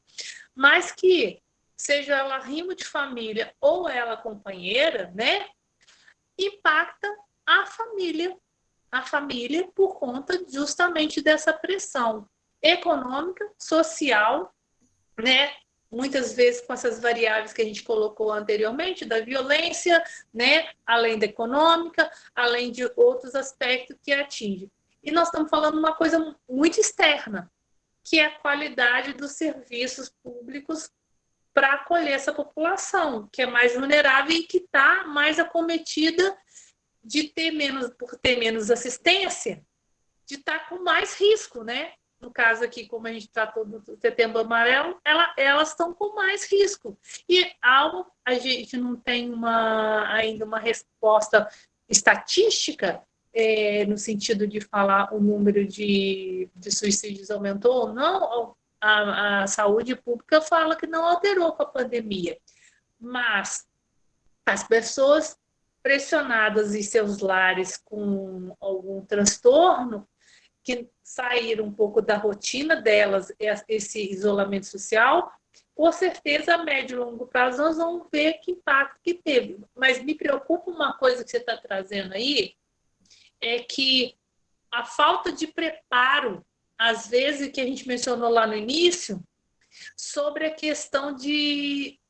mas que, seja ela rimo de família ou ela companheira, né, impacta a família por conta justamente dessa pressão econômica, social, né, muitas vezes com essas variáveis que a gente colocou anteriormente, da violência, né, além da econômica, além de outros aspectos que atingem. E nós estamos falando uma coisa muito externa, que é a qualidade dos serviços públicos para acolher essa população, que é mais vulnerável e que está mais acometida por ter menos assistência, de estar com mais risco, né? No caso aqui, como a gente tratou do Setembro Amarelo, elas estão com mais risco. E a gente não tem ainda uma resposta estatística, no sentido de falar o número de suicídios aumentou ou não. A saúde pública fala que não alterou com a pandemia. Mas as pessoas pressionadas em seus lares com algum transtorno, que saíram um pouco da rotina delas, esse isolamento social, com certeza, a médio e longo prazo, nós vamos ver que impacto que teve. Mas me preocupa uma coisa que você está trazendo aí, é que a falta de preparo, às vezes, que a gente mencionou lá no início, sobre a questão de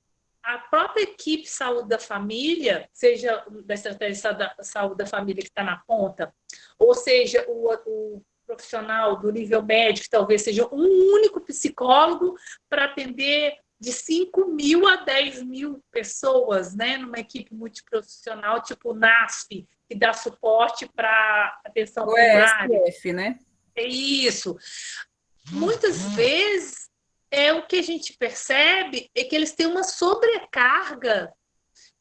a própria equipe saúde da família, seja da estratégia da saúde da família que está na ponta, ou seja, o profissional do nível médio, que talvez seja um único psicólogo para atender de 5.000 a 10.000 pessoas, né, numa equipe multiprofissional, tipo o NASF, que dá suporte para atenção primária. O ESF, né? É isso. Muitas vezes, o que a gente percebe é que eles têm uma sobrecarga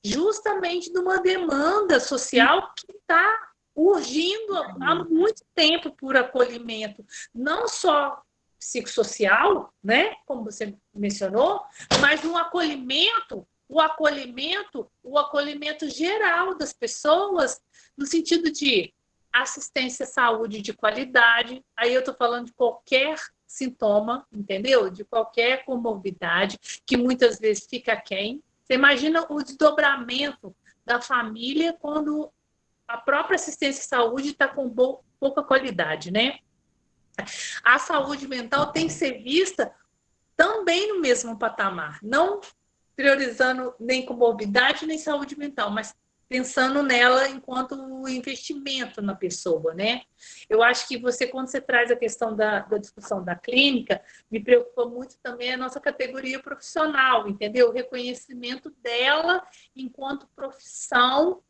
justamente de uma demanda social que está urgindo há muito tempo por acolhimento, não só psicossocial, né, como você mencionou, mas um acolhimento, o acolhimento geral das pessoas, no sentido de assistência à saúde de qualidade. Aí eu estou falando de qualquer sintoma, entendeu? De qualquer comorbidade, que muitas vezes fica aquém. Você imagina o desdobramento da família quando a própria assistência à saúde está com pouca qualidade, né? A saúde mental tem que ser vista também no mesmo patamar, não priorizando nem comorbidade nem saúde mental, mas pensando nela enquanto investimento na pessoa, né? Eu acho que quando você traz a questão da discussão da clínica, me preocupa muito também a nossa categoria profissional, entendeu? O reconhecimento dela enquanto profissão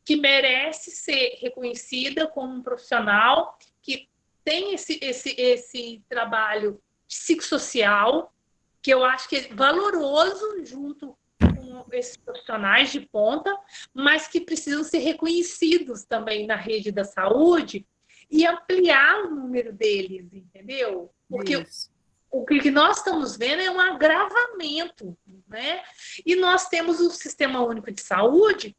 que merece ser reconhecida como um profissional que tem esse trabalho psicossocial, que eu acho que é valoroso junto com esses profissionais de ponta, mas que precisam ser reconhecidos também na rede da saúde e ampliar o número deles, entendeu? Porque o que nós estamos vendo é um agravamento né? E nós temos o Sistema Único de Saúde,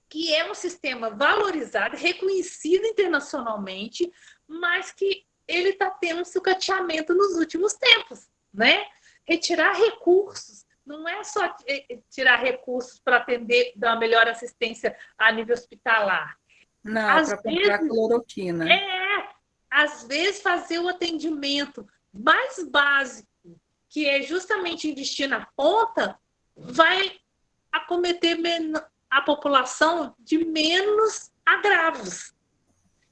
que é um sistema valorizado, reconhecido internacionalmente, mas que ele está tendo um sucateamento nos últimos tempos, né? Retirar recursos, não é só tirar recursos para atender, dar uma melhor assistência a nível hospitalar. Não, para comprar cloroquina. Às vezes fazer o atendimento mais básico, que é justamente investir na ponta, vai acometer a população de menos agravos.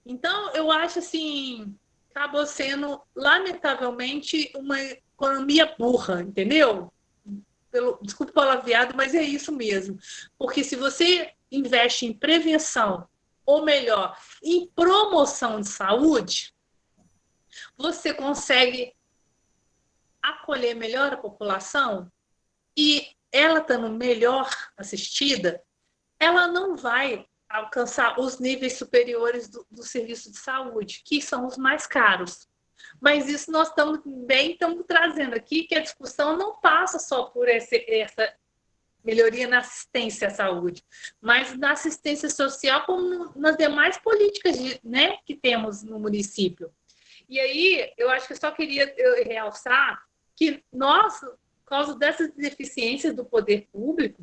Então, eu acho assim, acabou sendo, lamentavelmente, uma economia burra, entendeu? Desculpa o palavreado, mas é isso mesmo. Porque se você investe em prevenção, ou melhor, em promoção de saúde, você consegue acolher melhor a população e ela estando melhor assistida, ela não vai alcançar os níveis superiores do serviço de saúde, que são os mais caros. Mas isso nós estamos trazendo aqui, que a discussão não passa só por essa melhoria na assistência à saúde, mas na assistência social, como nas demais políticas né, que temos no município. E aí, eu acho que eu só queria realçar que nós, por causa dessas deficiências do poder público,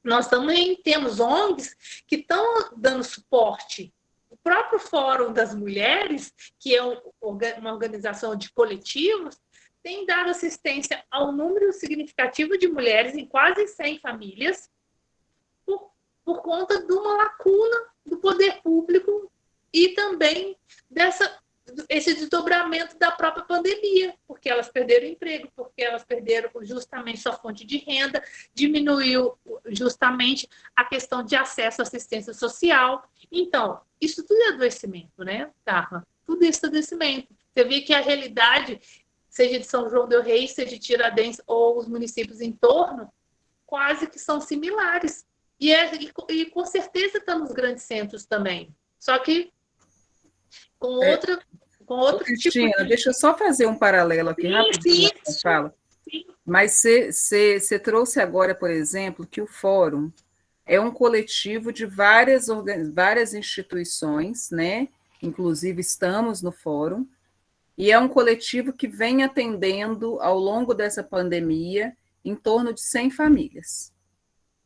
nós também temos ONGs que estão dando suporte. O próprio Fórum das Mulheres, que é uma organização de coletivos, tem dado assistência ao número significativo de mulheres em quase 100 famílias por conta de uma lacuna do poder público e também esse desdobramento da própria pandemia, porque elas perderam emprego, porque elas perderam justamente sua fonte de renda, diminuiu justamente a questão de acesso à assistência social. Então, isso tudo é adoecimento, né, Carla? Tudo isso é adoecimento. Você vê que a realidade, seja de São João del Rei, seja de Tiradentes ou os municípios em torno, quase que são similares. E com certeza está nos grandes centros também. Só que com outro Cristina, tipo de... deixa eu só fazer um paralelo aqui rapidinho. Fala. Mas você trouxe agora, por exemplo, que o Fórum é um coletivo de várias instituições, né? Inclusive estamos no Fórum, e é um coletivo que vem atendendo ao longo dessa pandemia em torno de 100 famílias,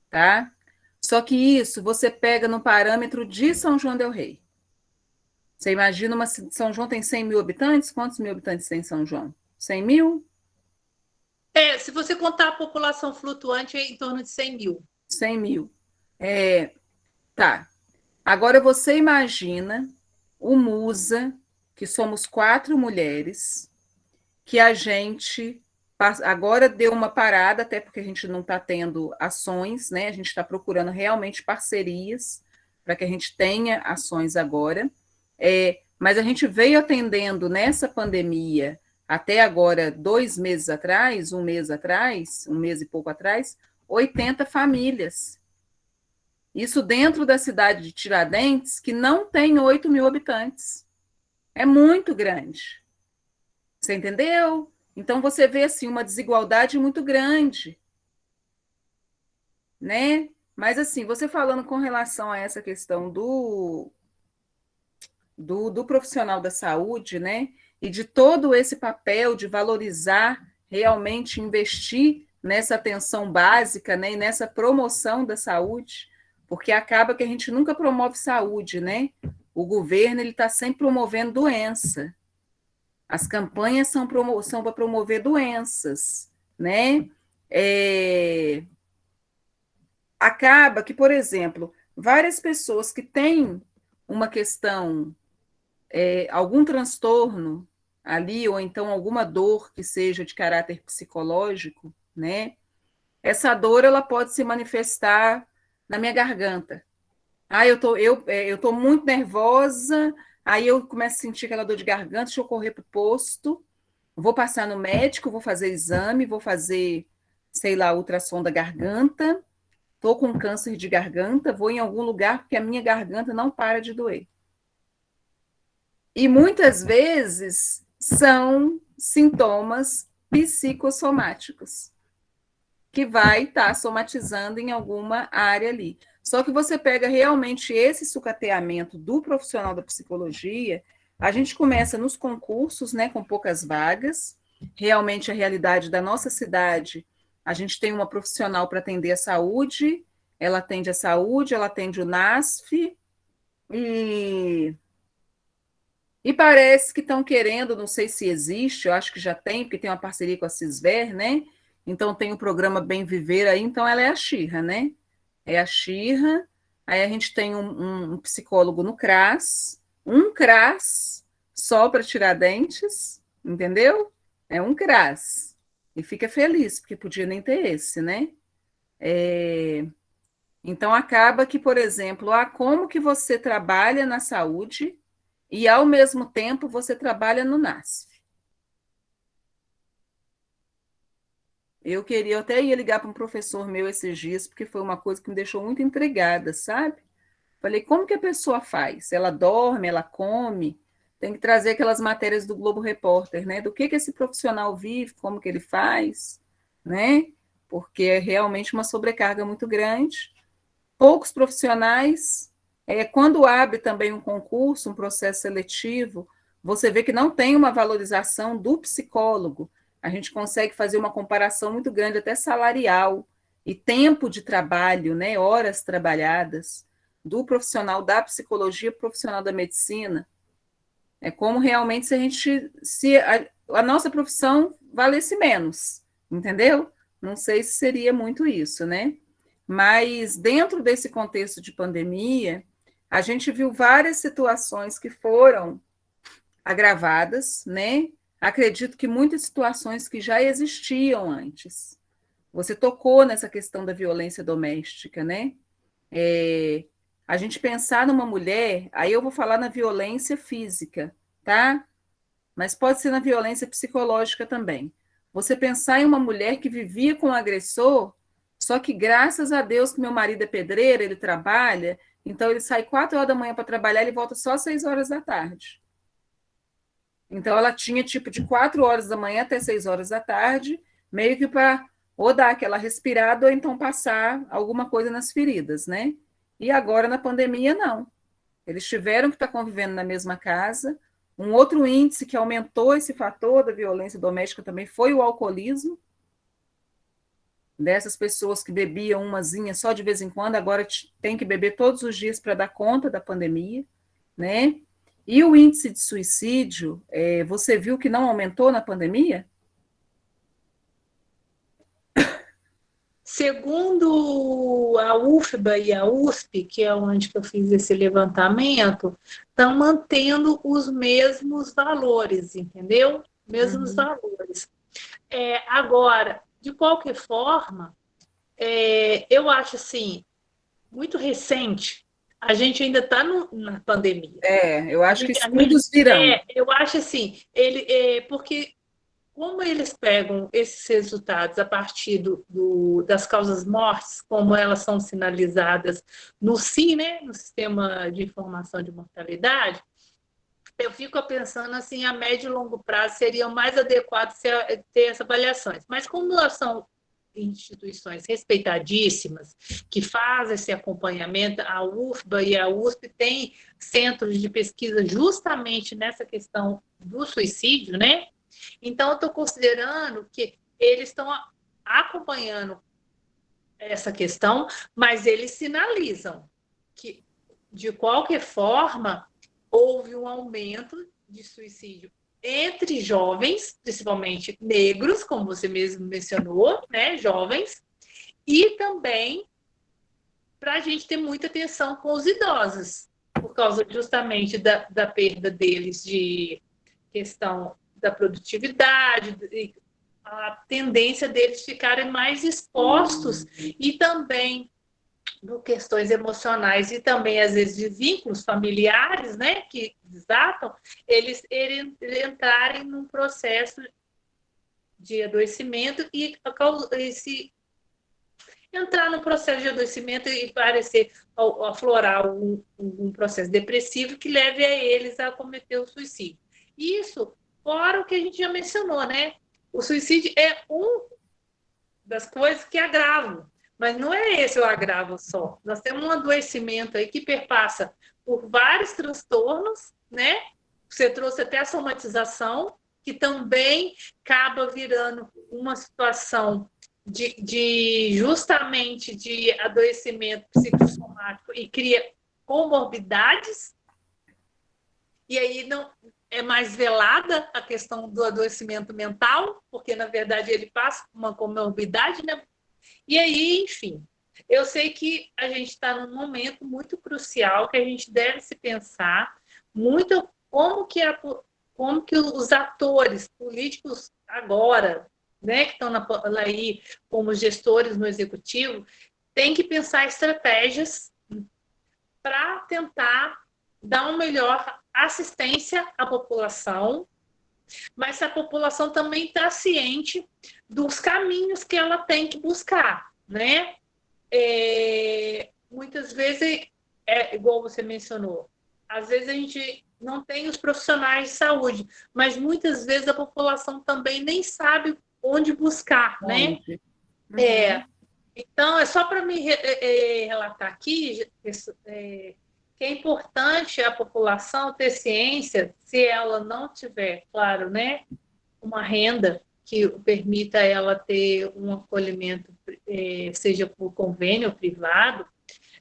tá? Só que isso você pega no parâmetro de São João del Rei. Você imagina, São João tem 100 mil habitantes? Quantos mil habitantes tem São João? 100 mil? Se você contar a população flutuante, é em torno de 100 mil. 100 mil. Tá. Agora você imagina o Musa, que somos 4 mulheres, que a gente agora deu uma parada, até porque a gente não está tendo ações, né? A gente está procurando realmente parcerias para que a gente tenha ações agora. Mas a gente veio atendendo nessa pandemia, até agora, 2 meses atrás, 1 mês atrás, 1 mês e pouco atrás, 80 famílias. Isso dentro da cidade de Tiradentes, que não tem 8 mil habitantes. É muito grande. Você entendeu? Então, você vê assim, uma desigualdade muito grande. Né? Mas, assim, você falando com relação a essa questão do profissional da saúde, né? E de todo esse papel de valorizar, realmente investir nessa atenção básica, né? E nessa promoção da saúde, porque acaba que a gente nunca promove saúde, né? O governo está sempre promovendo doença. As campanhas são para promover doenças, né? Acaba que, por exemplo, várias pessoas que têm uma questão, algum transtorno ali, ou então alguma dor que seja de caráter psicológico, né? Essa dor ela pode se manifestar na minha garganta. Eu tô muito nervosa, aí eu começo a sentir aquela dor de garganta, deixa eu correr para o posto, vou passar no médico, vou fazer exame, vou fazer, sei lá, ultrassom da garganta, estou com câncer de garganta, vou em algum lugar porque a minha garganta não para de doer. E muitas vezes são sintomas psicossomáticos. que vai estar somatizando em alguma área ali. Só que você pega realmente esse sucateamento do profissional da psicologia, a gente começa nos concursos, né, com poucas vagas. Realmente a realidade da nossa cidade, a gente tem uma profissional para atender a saúde, ela atende a saúde, ela atende o NASF, e parece que estão querendo, não sei se existe, eu acho que já tem, porque tem uma parceria com a Cisver, né? Então tem o programa Bem Viver aí, então ela é a Xirra, né? É a Xirra, aí a gente tem um psicólogo no CRAS, um CRAS só para Tiradentes, entendeu? É um CRAS. E fica feliz, porque podia nem ter esse, né? Então acaba que, por exemplo, como que você trabalha na saúde e, ao mesmo tempo, você trabalha no NASF. Eu até ia ligar para um professor meu esses dias, porque foi uma coisa que me deixou muito intrigada, sabe? Falei, como que a pessoa faz? Ela dorme, ela come? Tem que trazer aquelas matérias do Globo Repórter, né? Do que esse profissional vive, como que ele faz, né? Porque é realmente uma sobrecarga muito grande. Poucos profissionais. Quando abre também um concurso, um processo seletivo, você vê que não tem uma valorização do psicólogo. A gente consegue fazer uma comparação muito grande, até salarial, e tempo de trabalho, né, horas trabalhadas, do profissional da psicologia, profissional da medicina. É como realmente se a nossa profissão valesse menos, entendeu? Não sei se seria muito isso, né? Mas dentro desse contexto de pandemia, a gente viu várias situações que foram agravadas, né? Acredito que muitas situações que já existiam antes. Você tocou nessa questão da violência doméstica, né? A gente pensar numa mulher, aí eu vou falar na violência física, tá? Mas pode ser na violência psicológica também. Você pensar em uma mulher que vivia com o agressor, só que graças a Deus que meu marido é pedreiro, ele trabalha, então ele sai 4 horas da manhã para trabalhar, ele volta só às 6 horas da tarde. Então ela tinha tipo de 4 horas da manhã até 6 horas da tarde, meio que para ou dar aquela respirada ou então passar alguma coisa nas feridas, né? E agora na pandemia não. Eles tiveram que estar convivendo na mesma casa. Um outro índice que aumentou esse fator da violência doméstica também foi o alcoolismo. Dessas pessoas que bebiam umazinha só de vez em quando, agora tem que beber todos os dias para dar conta da pandemia, né? E o índice de suicídio, você viu que não aumentou na pandemia? Segundo a UFBA e a USP, que é onde que eu fiz esse levantamento, estão mantendo os mesmos valores, entendeu? Mesmos valores. Agora, de qualquer forma, eu acho assim, muito recente, a gente ainda está na pandemia. Eu acho que estudos virão. Eu acho assim, porque como eles pegam esses resultados a partir das causas mortes, como elas são sinalizadas no SIM, né, no Sistema de Informação de Mortalidade, eu fico pensando assim, a médio e longo prazo seria mais adequado ter essas avaliações. Mas como elas são instituições respeitadíssimas, que fazem esse acompanhamento, a UFBA e a USP têm centros de pesquisa justamente nessa questão do suicídio, né? Então, eu estou considerando que eles estão acompanhando essa questão, mas eles sinalizam que, de qualquer forma, houve um aumento de suicídio entre jovens, principalmente negros, como você mesmo mencionou, né, jovens, e também para a gente ter muita atenção com os idosos, por causa justamente da perda deles de questão da produtividade, a tendência deles ficarem mais expostos e também por questões emocionais e também, às vezes, de vínculos familiares, né, que desatam, eles entrarem num processo de adoecimento e entrar no processo de adoecimento e parecer aflorar um processo depressivo que leve a eles a cometer o suicídio. Isso, fora o que a gente já mencionou, né? O suicídio é um das coisas que agravam. Mas não é esse o agravo só. Nós temos um adoecimento aí que perpassa por vários transtornos, né? Você trouxe até a somatização, que também acaba virando uma situação justamente de adoecimento psicossomático e cria comorbidades. E aí não é mais velada a questão do adoecimento mental, porque, na verdade, ele passa por uma comorbidade, né? E aí, enfim, eu sei que a gente está num momento muito crucial, que a gente deve se pensar muito como que os atores políticos agora, né, que estão aí como gestores no executivo, têm que pensar estratégias para tentar dar uma melhor assistência à população, mas a população também está ciente dos caminhos que ela tem que buscar, né? Muitas vezes, igual você mencionou, às vezes a gente não tem os profissionais de saúde, mas muitas vezes a população também nem sabe onde buscar, né? Uhum. Então, é só para me relatar aqui, que é importante a população ter ciência, se ela não tiver, claro, né, uma renda que permita ela ter um acolhimento, seja por convênio privado,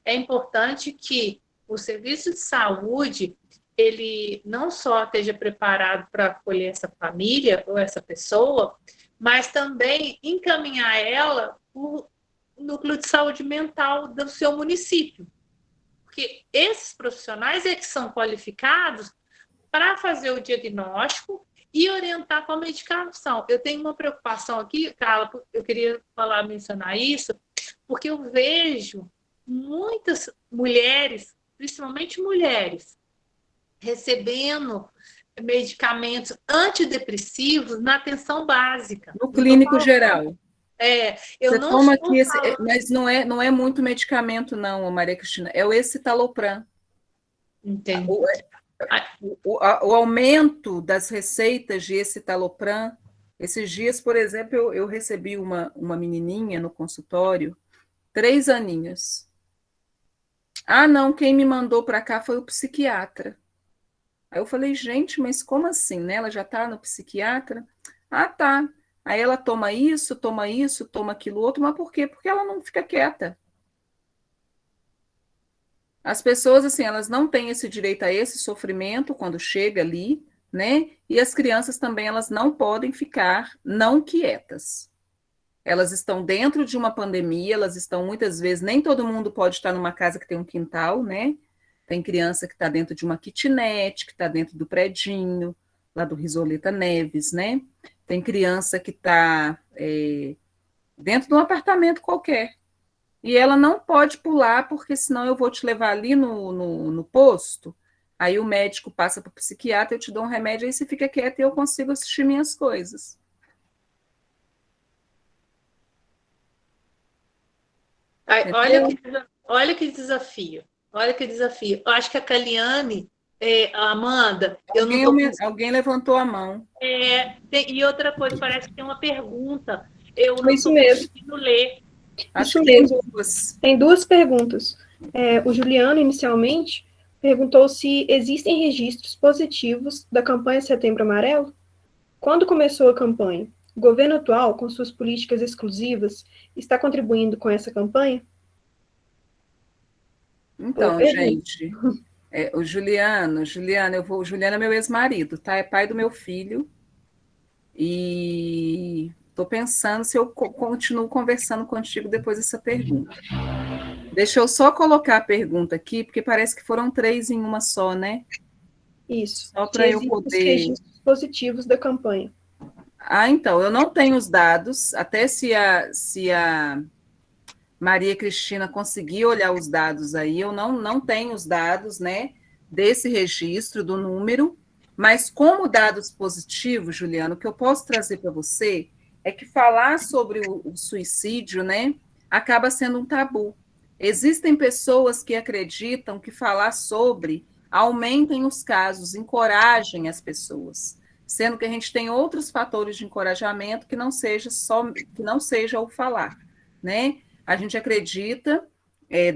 é importante que o serviço de saúde ele não só esteja preparado para acolher essa família ou essa pessoa, mas também encaminhar ela para o núcleo de saúde mental do seu município. Porque esses profissionais é que são qualificados para fazer o diagnóstico e orientar com a medicação. Eu tenho uma preocupação aqui, Carla, eu queria mencionar isso, porque eu vejo muitas mulheres, principalmente mulheres, recebendo medicamentos antidepressivos na atenção básica. No clínico geral. Eu Você não toma aqui mas não é muito medicamento, não, Maria Cristina. É o escitalopram. Entendi. O aumento das receitas de escitalopram. Esses dias, por exemplo, eu recebi uma menininha no consultório, 3 aninhos. Ah, não, quem me mandou para cá foi o psiquiatra. Aí eu falei, gente, mas como assim, né? Ela já está no psiquiatra? Ah, tá. Aí ela toma toma aquilo outro, mas por quê? Porque ela não fica quieta. As pessoas, assim, elas não têm esse direito a esse sofrimento quando chega ali, né? E as crianças também, elas não podem ficar não quietas. Elas estão dentro de uma pandemia, elas estão muitas vezes, nem todo mundo pode estar numa casa que tem um quintal, né? Tem criança que está dentro de uma kitnet, que está dentro do predinho, lá do Risoleta Neves, né? Tem criança que está dentro de um apartamento qualquer. E ela não pode pular, porque senão eu vou te levar ali no posto. Aí o médico passa para o psiquiatra, eu te dou um remédio, aí você fica quieta e eu consigo assistir minhas coisas. Olha que desafio. Olha que desafio. Eu acho que a Caliane, a Amanda, alguém levantou a mão. E outra coisa, parece que tem uma pergunta. Eu não estou conseguindo ler. Isso mesmo. Tem 2 perguntas. O Juliano, inicialmente, perguntou se existem registros positivos da campanha Setembro Amarelo. Quando começou a campanha? O governo atual, com suas políticas exclusivas, está contribuindo com essa campanha? Então, gente, o Juliano, o Juliano é meu ex-marido, tá? É pai do meu filho. E estou pensando se eu continuo conversando contigo depois dessa pergunta. Deixa eu só colocar a pergunta aqui, porque parece que foram 3 em uma só, né? Isso. Só para eu poder... registros positivos da campanha. Ah, então, eu não tenho os dados, até se a Maria Cristina conseguir olhar os dados aí, eu não tenho os dados, né, desse registro, do número, mas como dados positivos, Juliano, o que eu posso trazer para você é que falar sobre o suicídio, né, acaba sendo um tabu. Existem pessoas que acreditam que falar sobre aumentem os casos, encorajem as pessoas. sendo que a gente tem outros fatores de encorajamento que não seja o falar, né? A gente acredita,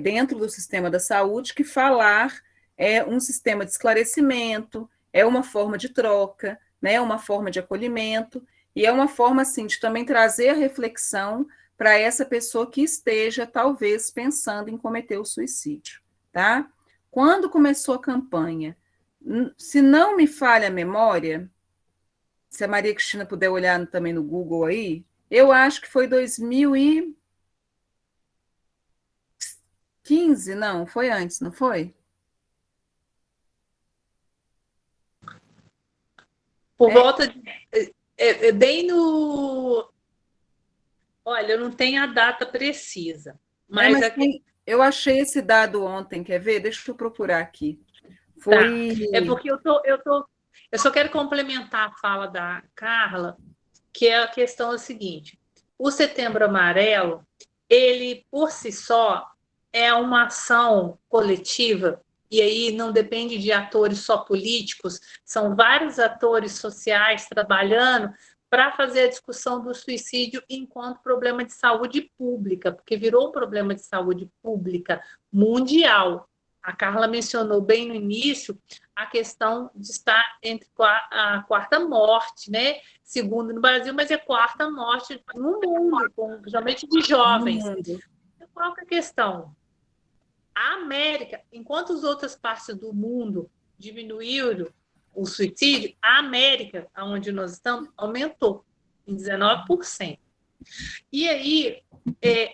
dentro do sistema da saúde, que falar é um sistema de esclarecimento, é uma forma de troca, né? Uma forma de acolhimento, e é uma forma, assim, de também trazer a reflexão para essa pessoa que esteja, talvez, pensando em cometer o suicídio, tá? Quando começou a campanha, se não me falha a memória, se a Maria Cristina puder olhar também no Google aí, eu acho que foi 2015, não, foi antes, não foi? Por volta de... bem no... Olha, eu não tenho a data precisa, mas eu achei esse dado ontem, quer ver? Deixa eu procurar aqui. Foi... Tá. É porque eu só quero complementar a fala da Carla, que é a questão seguinte: o Setembro Amarelo, ele por si só é uma ação coletiva, e aí não depende de atores só políticos, são vários atores sociais trabalhando para fazer a discussão do suicídio enquanto problema de saúde pública, porque virou um problema de saúde pública mundial. A Carla mencionou bem no início a questão de estar entre a quarta morte, né? Segundo no Brasil, mas é quarta morte no mundo, principalmente de jovens. Qual que é a questão? A América, enquanto as outras partes do mundo diminuíram o suicídio, a América, onde nós estamos, aumentou em 19%. E aí,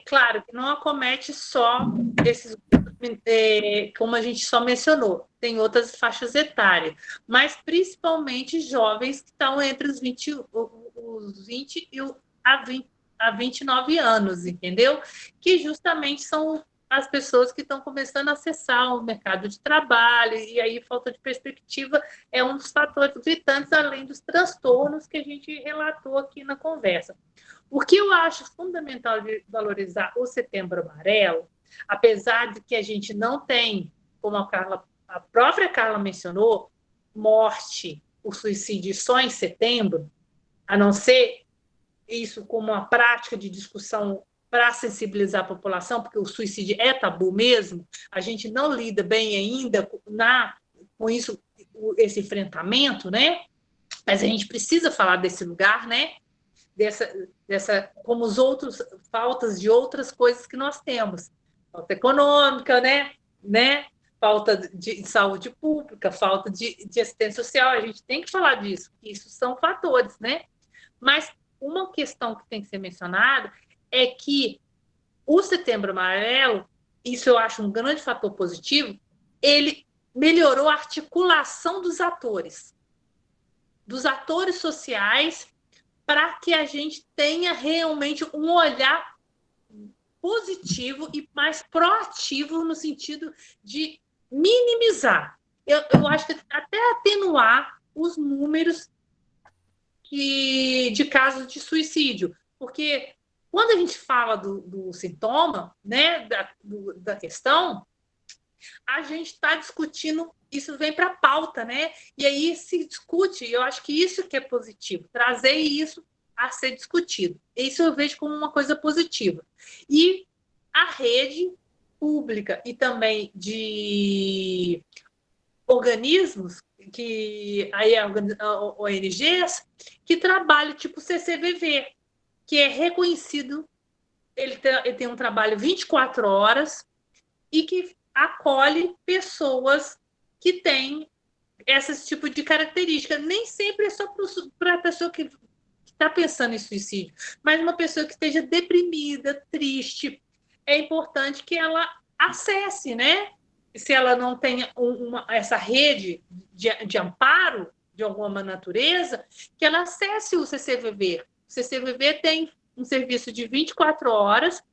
claro que não acomete só esses como a gente só mencionou, tem outras faixas etárias, mas principalmente jovens que estão entre os 20 a 29 anos, entendeu? Que justamente são as pessoas que estão começando a acessar o mercado de trabalho, e aí falta de perspectiva é um dos fatores gritantes, além dos transtornos que a gente relatou aqui na conversa. O que eu acho fundamental de valorizar o Setembro Amarelo, apesar de que a gente não tem, como a própria Carla mencionou, morte, o suicídio só em setembro, a não ser isso como uma prática de discussão para sensibilizar a população, porque o suicídio é tabu mesmo, a gente não lida bem ainda com isso, esse enfrentamento, né? Mas a gente precisa falar desse lugar, né? Dessa como os outros faltas de outras coisas que nós temos, falta econômica, né? Falta de saúde pública, falta de assistência social, a gente tem que falar disso, isso são fatores, né? Mas uma questão que tem que ser mencionada é que o Setembro Amarelo, isso eu acho um grande fator positivo, ele melhorou a articulação dos atores sociais, para que a gente tenha realmente um olhar positivo e mais proativo no sentido de minimizar. Eu acho que até atenuar os números de casos de suicídio, porque quando a gente fala do sintoma, né, da questão, a gente está discutindo, isso vem para a pauta, né? E aí se discute, eu acho que isso que é positivo, trazer isso a ser discutido. Isso eu vejo como uma coisa positiva. E a rede pública e também de organismos, que aí ONGs, que trabalham tipo o CCVV, que é reconhecido, ele tem um trabalho 24 horas e que acolhe pessoas que têm esse tipo de característica. Nem sempre é só para a pessoa que está pensando em suicídio, mas uma pessoa que esteja deprimida, triste. É importante que ela acesse, né? Se ela não tem essa rede de amparo de alguma natureza, que ela acesse o CCVV. O CCVV tem um serviço de 24 horas,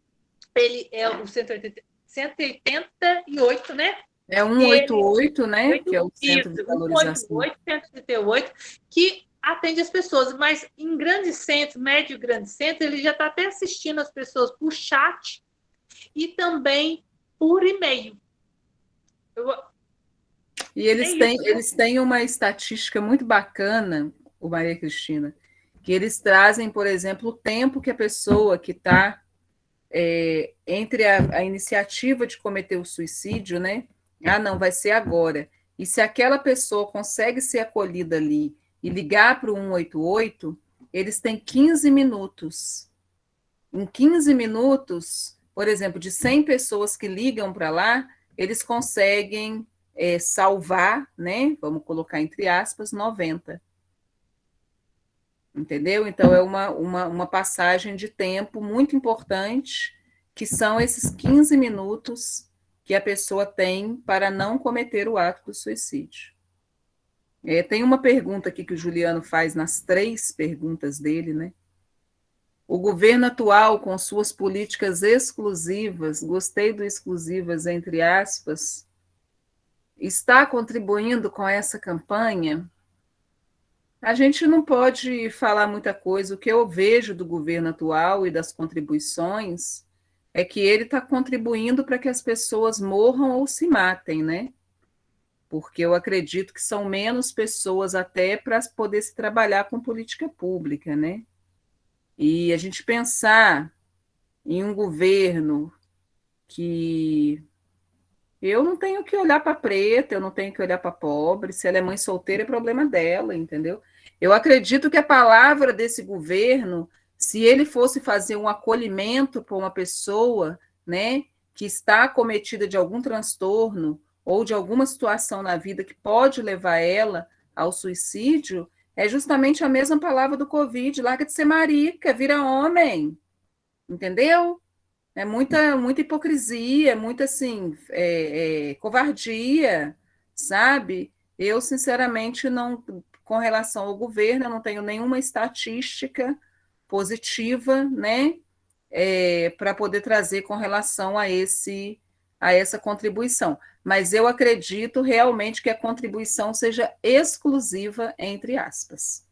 ele é o 188, né? É 188, né? Que é o Centro de Valorização. 188, que atende as pessoas, mas em grandes centros, médio e grande centro, ele já está até assistindo as pessoas por chat e também por e-mail. E eles têm uma estatística muito bacana o Maria Cristina, que eles trazem, por exemplo, o tempo que a pessoa que está entre a iniciativa de cometer o suicídio, né? Ah, não, vai ser agora. E se aquela pessoa consegue ser acolhida ali e ligar para o 188, eles têm 15 minutos. Em 15 minutos, por exemplo, de 100 pessoas que ligam para lá, eles conseguem salvar, né? Vamos colocar entre aspas, 90. Entendeu? Então, é uma passagem de tempo muito importante, que são esses 15 minutos que a pessoa tem para não cometer o ato do suicídio. Tem uma pergunta aqui que o Juliano faz nas 3 perguntas dele, né? O governo atual, com suas políticas exclusivas, gostei do exclusivas entre aspas, está contribuindo com essa campanha? A gente não pode falar muita coisa. O que eu vejo do governo atual e das contribuições é que ele está contribuindo para que as pessoas morram ou se matem, né? Porque eu acredito que são menos pessoas até para poder se trabalhar com política pública, né? E a gente pensar em um governo que eu não tenho que olhar para preta, eu não tenho que olhar para pobre, se ela é mãe solteira é problema dela, entendeu? Eu acredito que a palavra desse governo, se ele fosse fazer um acolhimento para uma pessoa, né, que está acometida de algum transtorno ou de alguma situação na vida que pode levar ela ao suicídio, é justamente a mesma palavra do Covid: larga de ser marica, vira homem, entendeu? É muita hipocrisia, muita assim, covardia, sabe? Eu, sinceramente, não, com relação ao governo, eu não tenho nenhuma estatística positiva, né, para poder trazer com relação a essa contribuição. Mas eu acredito realmente que a contribuição seja exclusiva, entre aspas.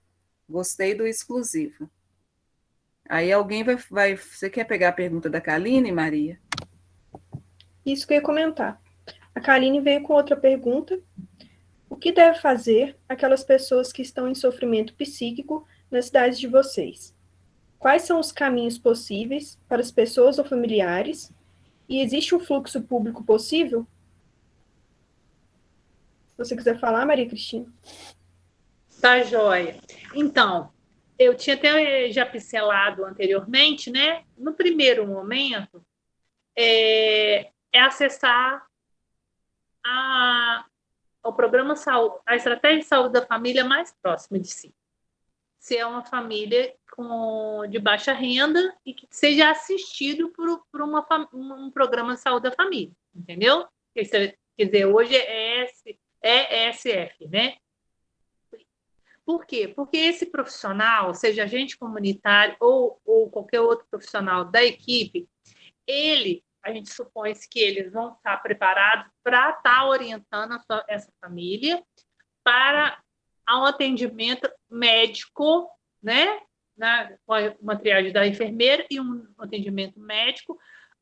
Gostei do exclusivo. Aí alguém vai. Você quer pegar a pergunta da Kaline, Maria? Isso que eu ia comentar. A Kaline veio com outra pergunta. O que deve fazer aquelas pessoas que estão em sofrimento psíquico nas cidades de vocês? Quais são os caminhos possíveis para as pessoas ou familiares? E existe um fluxo público possível? Se você quiser falar, Maria Cristina. Tá, joia. Então, eu tinha até já pincelado anteriormente, né? No primeiro momento, é acessar o programa saúde, a estratégia de saúde da família mais próxima de si. Se é uma família de baixa renda e que seja assistido por um programa de saúde da família, entendeu? Quer dizer, hoje é ESF, né? Por quê? Porque esse profissional, seja agente comunitário ou qualquer outro profissional da equipe, a gente supõe que eles vão estar preparados para estar orientando essa família para um atendimento médico, né? Uma triagem da enfermeira e um atendimento médico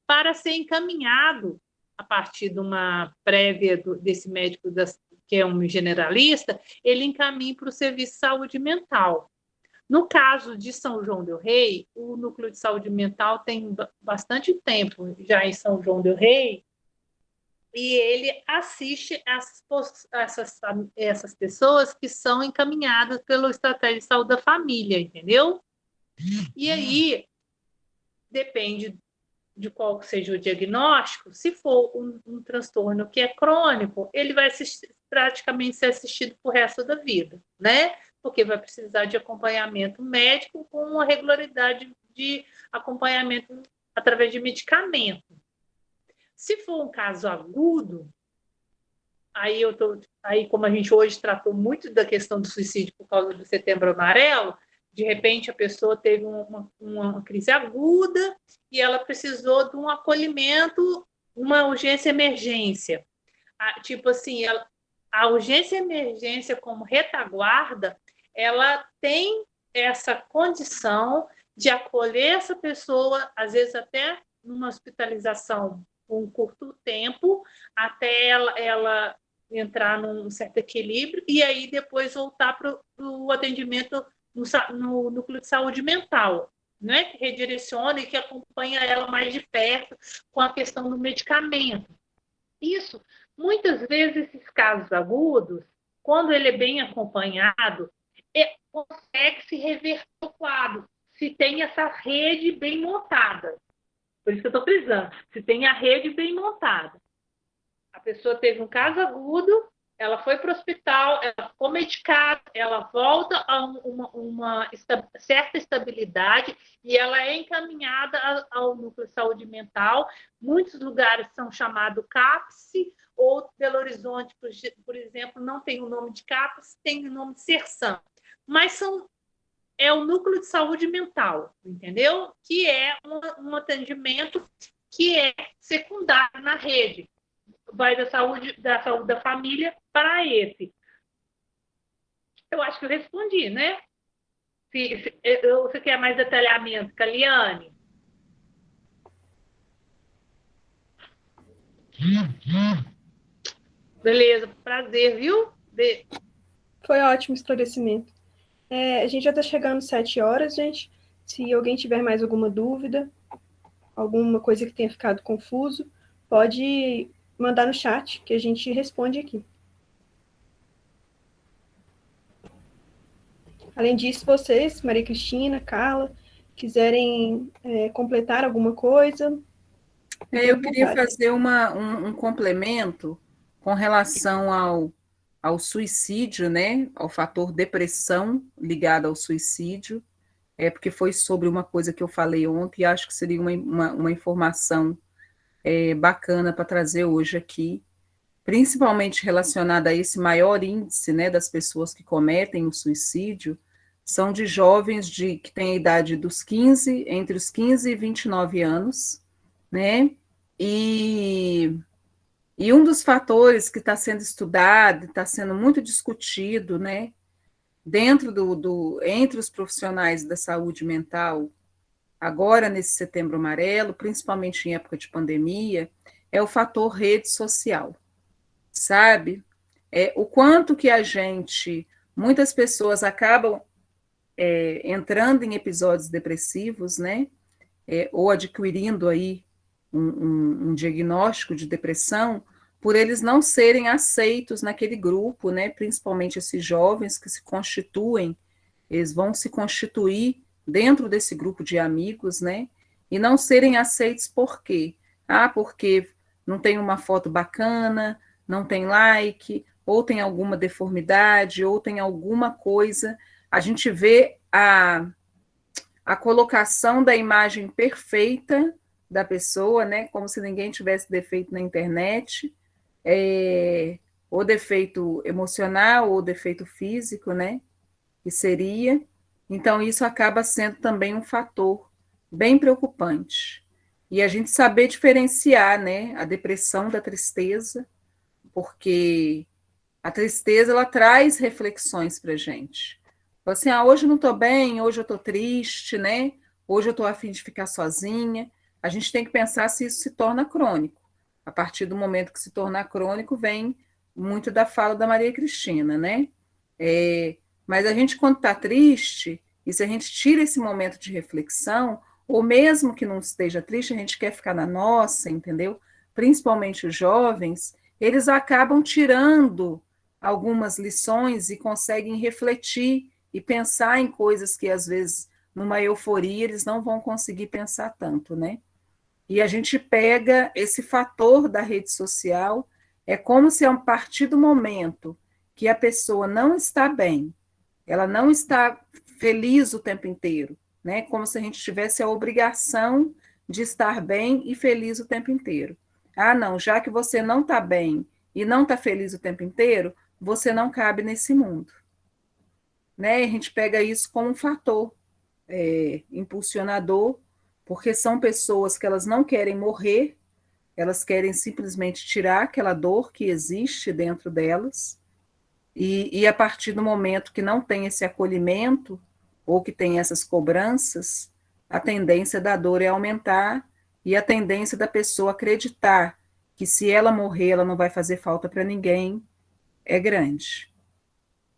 para ser encaminhado a partir de uma prévia desse médico que é um generalista, ele encaminha para o serviço de saúde mental. No caso de São João del Rei, o núcleo de saúde mental tem bastante tempo já em São João del Rei, e ele assiste essas pessoas que são encaminhadas pelo Estratégia de Saúde da Família, entendeu? E aí, depende de qual seja o diagnóstico, se for um transtorno que é crônico, ele vai praticamente ser assistido para o resto da vida, né? Porque vai precisar de acompanhamento médico com uma regularidade de acompanhamento através de medicamento. Se for um caso agudo, aí como a gente hoje tratou muito da questão do suicídio por causa do Setembro Amarelo, de repente a pessoa teve uma crise aguda e ela precisou de um acolhimento, uma urgência emergência. Tipo assim, a urgência emergência como retaguarda, ela tem essa condição de acolher essa pessoa, às vezes até numa hospitalização por um curto tempo, até ela entrar num certo equilíbrio e aí depois voltar para o atendimento no núcleo de saúde mental, né? Que redireciona e que acompanha ela mais de perto com a questão do medicamento. Isso, muitas vezes, esses casos agudos, quando ele é bem acompanhado, consegue se reverter o quadro, se tem essa rede bem montada. Por isso que eu estou frisando, se tem a rede bem montada. A pessoa teve um caso agudo, ela foi para o hospital, ela ficou medicada, ela volta a uma certa estabilidade e ela é encaminhada ao núcleo de saúde mental. Muitos lugares são chamados CAPS, ou Belo Horizonte, por exemplo, não tem o nome de CAPS, tem o nome de Sersan. Mas é o núcleo de saúde mental, entendeu? Que é um atendimento que é secundário na rede. Vai da saúde da família para esse. Eu acho que eu respondi, né? Você quer mais detalhamento, Caliane? Beleza, prazer, viu? Foi ótimo o esclarecimento. A gente já está chegando às 7 horas, gente. Se alguém tiver mais alguma dúvida, alguma coisa que tenha ficado confuso, pode mandar no chat, que a gente responde aqui. Além disso, vocês, Maria Cristina, Carla, quiserem completar alguma coisa? Eu queria fazer um complemento com relação ao suicídio, né? Ao fator depressão ligado ao suicídio, porque foi sobre uma coisa que eu falei ontem e acho que seria uma informação bacana para trazer hoje aqui, principalmente relacionada a esse maior índice, né, das pessoas que cometem o suicídio, são de jovens que têm a idade entre os 15 e 29 anos, né, e um dos fatores que está sendo estudado, está sendo muito discutido, né, entre os profissionais da saúde mental, agora nesse Setembro Amarelo, principalmente em época de pandemia, é o fator rede social, sabe? O quanto que muitas pessoas acabam entrando em episódios depressivos, né? Ou adquirindo aí um diagnóstico de depressão, por eles não serem aceitos naquele grupo, né? Principalmente esses jovens que se constituem, eles vão se constituir dentro desse grupo de amigos, né? E não serem aceitos por quê? Porque não tem uma foto bacana, não tem like, ou tem alguma deformidade, ou tem alguma coisa. A gente vê a colocação da imagem perfeita da pessoa, né? Como se ninguém tivesse defeito na internet, ou defeito emocional, ou defeito físico, né? Que seria. Então, isso acaba sendo também um fator bem preocupante. E a gente saber diferenciar, né, a depressão da tristeza, porque a tristeza, ela traz reflexões para a gente. Assim, hoje eu não estou bem, hoje eu estou triste, né? Hoje eu estou a fim de ficar sozinha. A gente tem que pensar se isso se torna crônico. A partir do momento que se tornar crônico, vem muito da fala da Maria Cristina, né? Mas a gente, quando está triste, e se a gente tira esse momento de reflexão, ou mesmo que não esteja triste, a gente quer ficar na nossa, entendeu? Principalmente os jovens, eles acabam tirando algumas lições e conseguem refletir e pensar em coisas que, às vezes, numa euforia, eles não vão conseguir pensar tanto, né? E a gente pega esse fator da rede social, é como se a partir do momento que a pessoa não está bem, ela não está feliz o tempo inteiro, né? Como se a gente tivesse a obrigação de estar bem e feliz o tempo inteiro. Não, já que você não está bem e não está feliz o tempo inteiro, você não cabe nesse mundo. Né? A gente pega isso como um fator impulsionador, porque são pessoas que elas não querem morrer, elas querem simplesmente tirar aquela dor que existe dentro delas, e a partir do momento que não tem esse acolhimento, ou que tem essas cobranças, a tendência da dor é aumentar, e a tendência da pessoa acreditar que se ela morrer, ela não vai fazer falta para ninguém, é grande.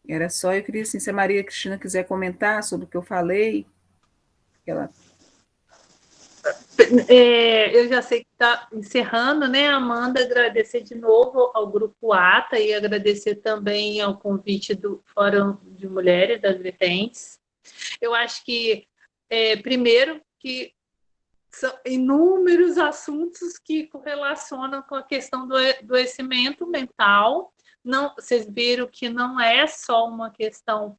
Era só, eu queria, assim, se a Maria Cristina quiser comentar sobre o que eu falei, ela... Eu já sei que está encerrando, né, Amanda? Agradecer de novo ao Grupo ATA e agradecer também ao convite do Fórum de Mulheres das Vertentes. Eu acho que, primeiro, que são inúmeros assuntos que correlacionam com a questão do adoecimento mental. Não, vocês viram que não é só uma questão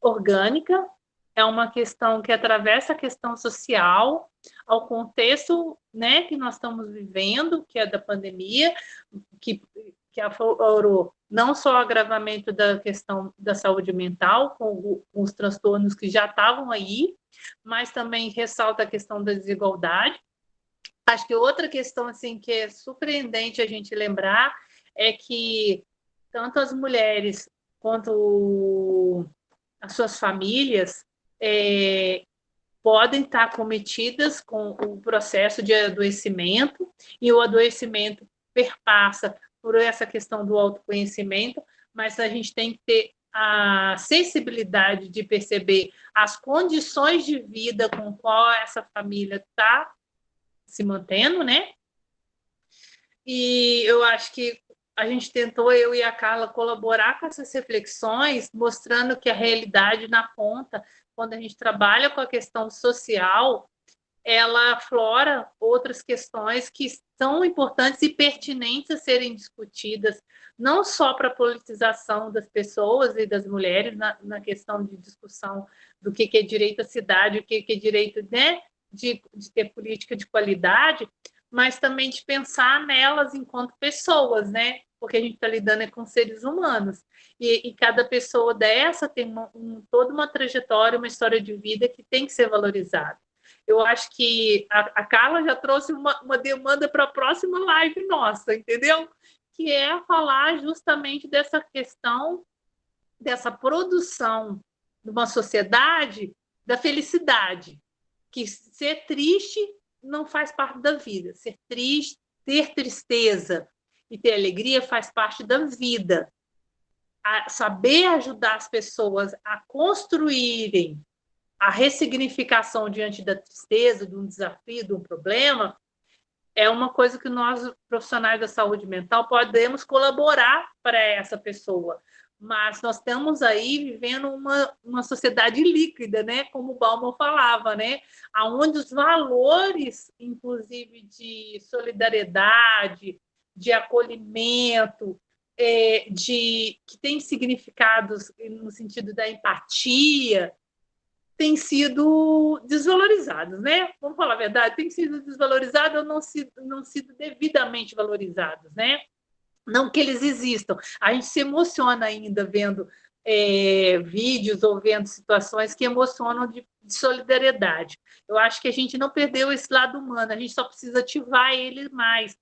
orgânica, é uma questão que atravessa a questão social, ao contexto, né, que nós estamos vivendo, que é da pandemia, que aflorou não só o agravamento da questão da saúde mental, com os transtornos que já estavam aí, mas também ressalta a questão da desigualdade. Acho que outra questão assim que é surpreendente a gente lembrar é que tanto as mulheres quanto as suas famílias podem estar cometidas com o processo de adoecimento, e o adoecimento perpassa por essa questão do autoconhecimento, mas a gente tem que ter a sensibilidade de perceber as condições de vida com qual essa família está se mantendo, né? E eu acho que a gente tentou, eu e a Carla, colaborar com essas reflexões, mostrando que a realidade na ponta, quando a gente trabalha com a questão social, ela aflora outras questões que são importantes e pertinentes a serem discutidas, não só para a politização das pessoas e das mulheres, na questão de discussão do que é direito à cidade, o que é direito, né, de ter política de qualidade, mas também de pensar nelas enquanto pessoas, né? Porque a gente está lidando com seres humanos. E cada pessoa dessa tem toda uma trajetória, uma história de vida que tem que ser valorizada. Eu acho que a Carla já trouxe uma demanda para a próxima live nossa, entendeu? Que é falar justamente dessa questão, dessa produção de uma sociedade da felicidade. Que ser triste não faz parte da vida. Ser triste, ter tristeza e ter alegria faz parte da vida. Saber ajudar as pessoas a construírem a ressignificação diante da tristeza, de um desafio, de um problema, é uma coisa que nós, profissionais da saúde mental, podemos colaborar para essa pessoa. Mas nós estamos aí vivendo uma sociedade líquida, né? Como o Bauman falava, né? Onde os valores, inclusive de solidariedade, de acolhimento, que tem significados no sentido da empatia, têm sido desvalorizados, né? Vamos falar a verdade, têm sido desvalorizados ou não sido devidamente valorizados, né? Não que eles existam. A gente se emociona ainda vendo vídeos ou vendo situações que emocionam de solidariedade. Eu acho que a gente não perdeu esse lado humano, a gente só precisa ativar ele mais.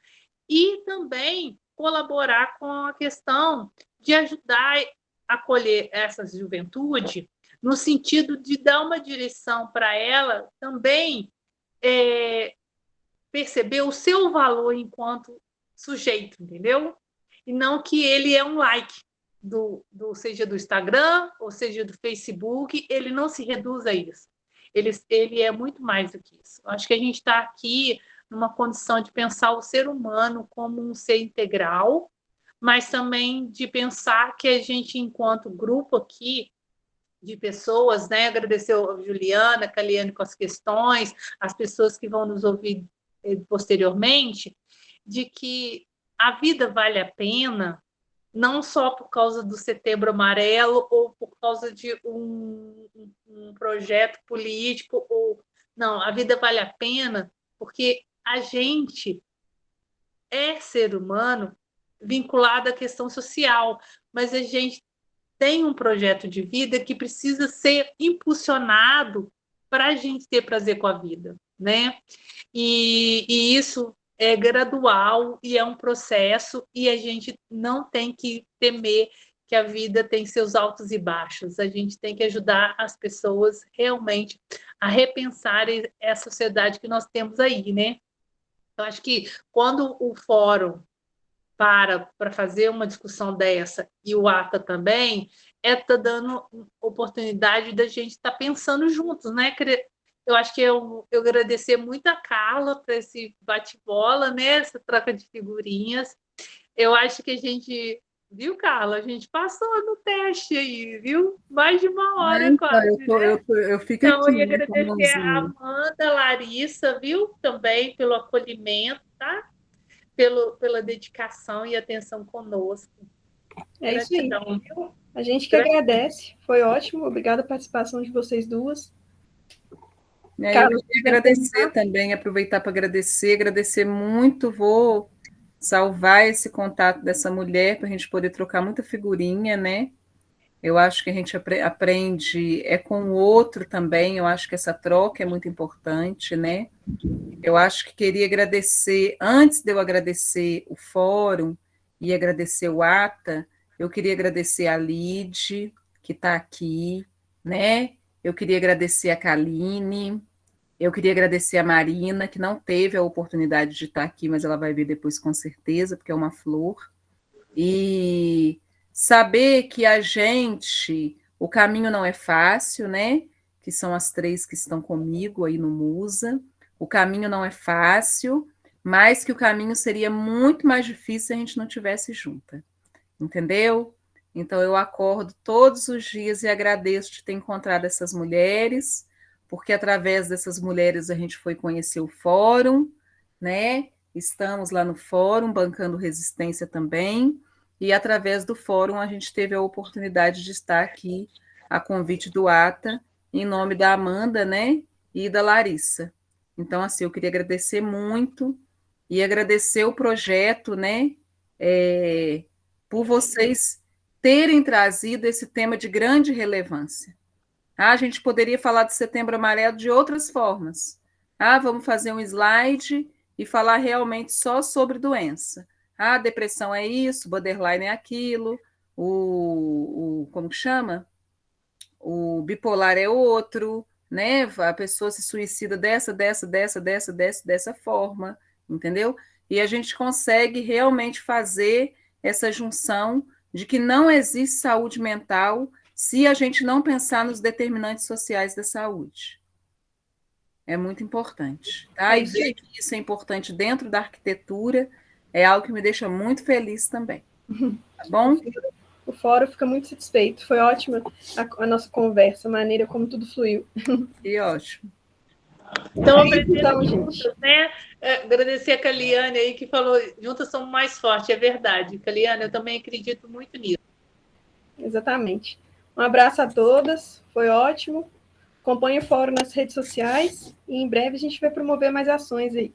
E também colaborar com a questão de ajudar a acolher essa juventude no sentido de dar uma direção para ela também perceber o seu valor enquanto sujeito, entendeu? E não que ele é um like, seja do Instagram, ou seja do Facebook, ele não se reduz a isso. Ele é muito mais do que isso. Eu acho que a gente está aqui numa condição de pensar o ser humano como um ser integral, mas também de pensar que a gente, enquanto grupo aqui, de pessoas, né? Agradecer a Juliana, a Caliane com as questões, as pessoas que vão nos ouvir posteriormente, de que a vida vale a pena, não só por causa do Setembro Amarelo ou por causa de um projeto político, não, a vida vale a pena porque a gente é ser humano vinculado à questão social, mas a gente tem um projeto de vida que precisa ser impulsionado para a gente ter prazer com a vida, né? E isso é gradual e é um processo, e a gente não tem que temer que a vida tem seus altos e baixos. A gente tem que ajudar as pessoas realmente a repensarem essa sociedade que nós temos aí, né? Eu acho que quando o fórum para fazer uma discussão dessa, e o ATA também, está dando oportunidade da gente estar pensando juntos, né? Eu acho que eu agradecer muito a Carla por esse bate-bola, né? Essa troca de figurinhas. Eu acho que a gente, viu, Carla? A gente passou no teste aí, viu? Mais de uma hora quase, né? Eu fico Então, eu aqui, ia né, com a agradecer a mãozinha. Amanda, a Larissa, viu? Também pelo acolhimento, tá? Pela dedicação e atenção conosco. É isso aí. Gratidão, viu? A gente que agradece. Foi ótimo. Obrigada a participação de vocês duas. Eu queria agradecer também, aproveitar para agradecer muito, vou salvar esse contato dessa mulher para a gente poder trocar muita figurinha, né? Eu acho que a gente aprende com o outro também, eu acho que essa troca é muito importante, né? Eu acho que queria agradecer, antes de eu agradecer o fórum e agradecer o ATA, eu queria agradecer a Lide, que está aqui, né? Eu queria agradecer a Kaline, eu queria agradecer a Marina, que não teve a oportunidade de estar aqui, mas ela vai vir depois com certeza, porque é uma flor. E saber que o caminho não é fácil, né? Que são as 3 que estão comigo aí no Musa. O caminho não é fácil, mas que o caminho seria muito mais difícil se a gente não tivesse junta. Entendeu? Então eu acordo todos os dias e agradeço de ter encontrado essas mulheres, porque através dessas mulheres a gente foi conhecer o fórum, né? Estamos lá no fórum, bancando resistência também, e através do fórum a gente teve a oportunidade de estar aqui a convite do ATA, em nome da Amanda, né? E da Larissa. Então, assim, eu queria agradecer muito e agradecer o projeto, né? Por vocês terem trazido esse tema de grande relevância. A gente poderia falar de Setembro Amarelo de outras formas. Vamos fazer um slide e falar realmente só sobre doença. Depressão é isso, borderline é aquilo, como que chama? O bipolar é outro, né? A pessoa se suicida dessa forma, entendeu? E a gente consegue realmente fazer essa junção de que não existe saúde mental se a gente não pensar nos determinantes sociais da saúde. É muito importante. Tá? E ver que isso é importante dentro da arquitetura é algo que me deixa muito feliz também. Tá bom? O fórum fica muito satisfeito. Foi ótima a nossa conversa, a maneira como tudo fluiu. E ótimo. Então, aprendendo juntas, né? Agradecer a Caliane aí, que falou, juntas somos mais fortes, é verdade. Caliane, eu também acredito muito nisso. Exatamente. Um abraço a todas, foi ótimo. Acompanhe o fórum nas redes sociais e em breve a gente vai promover mais ações aí.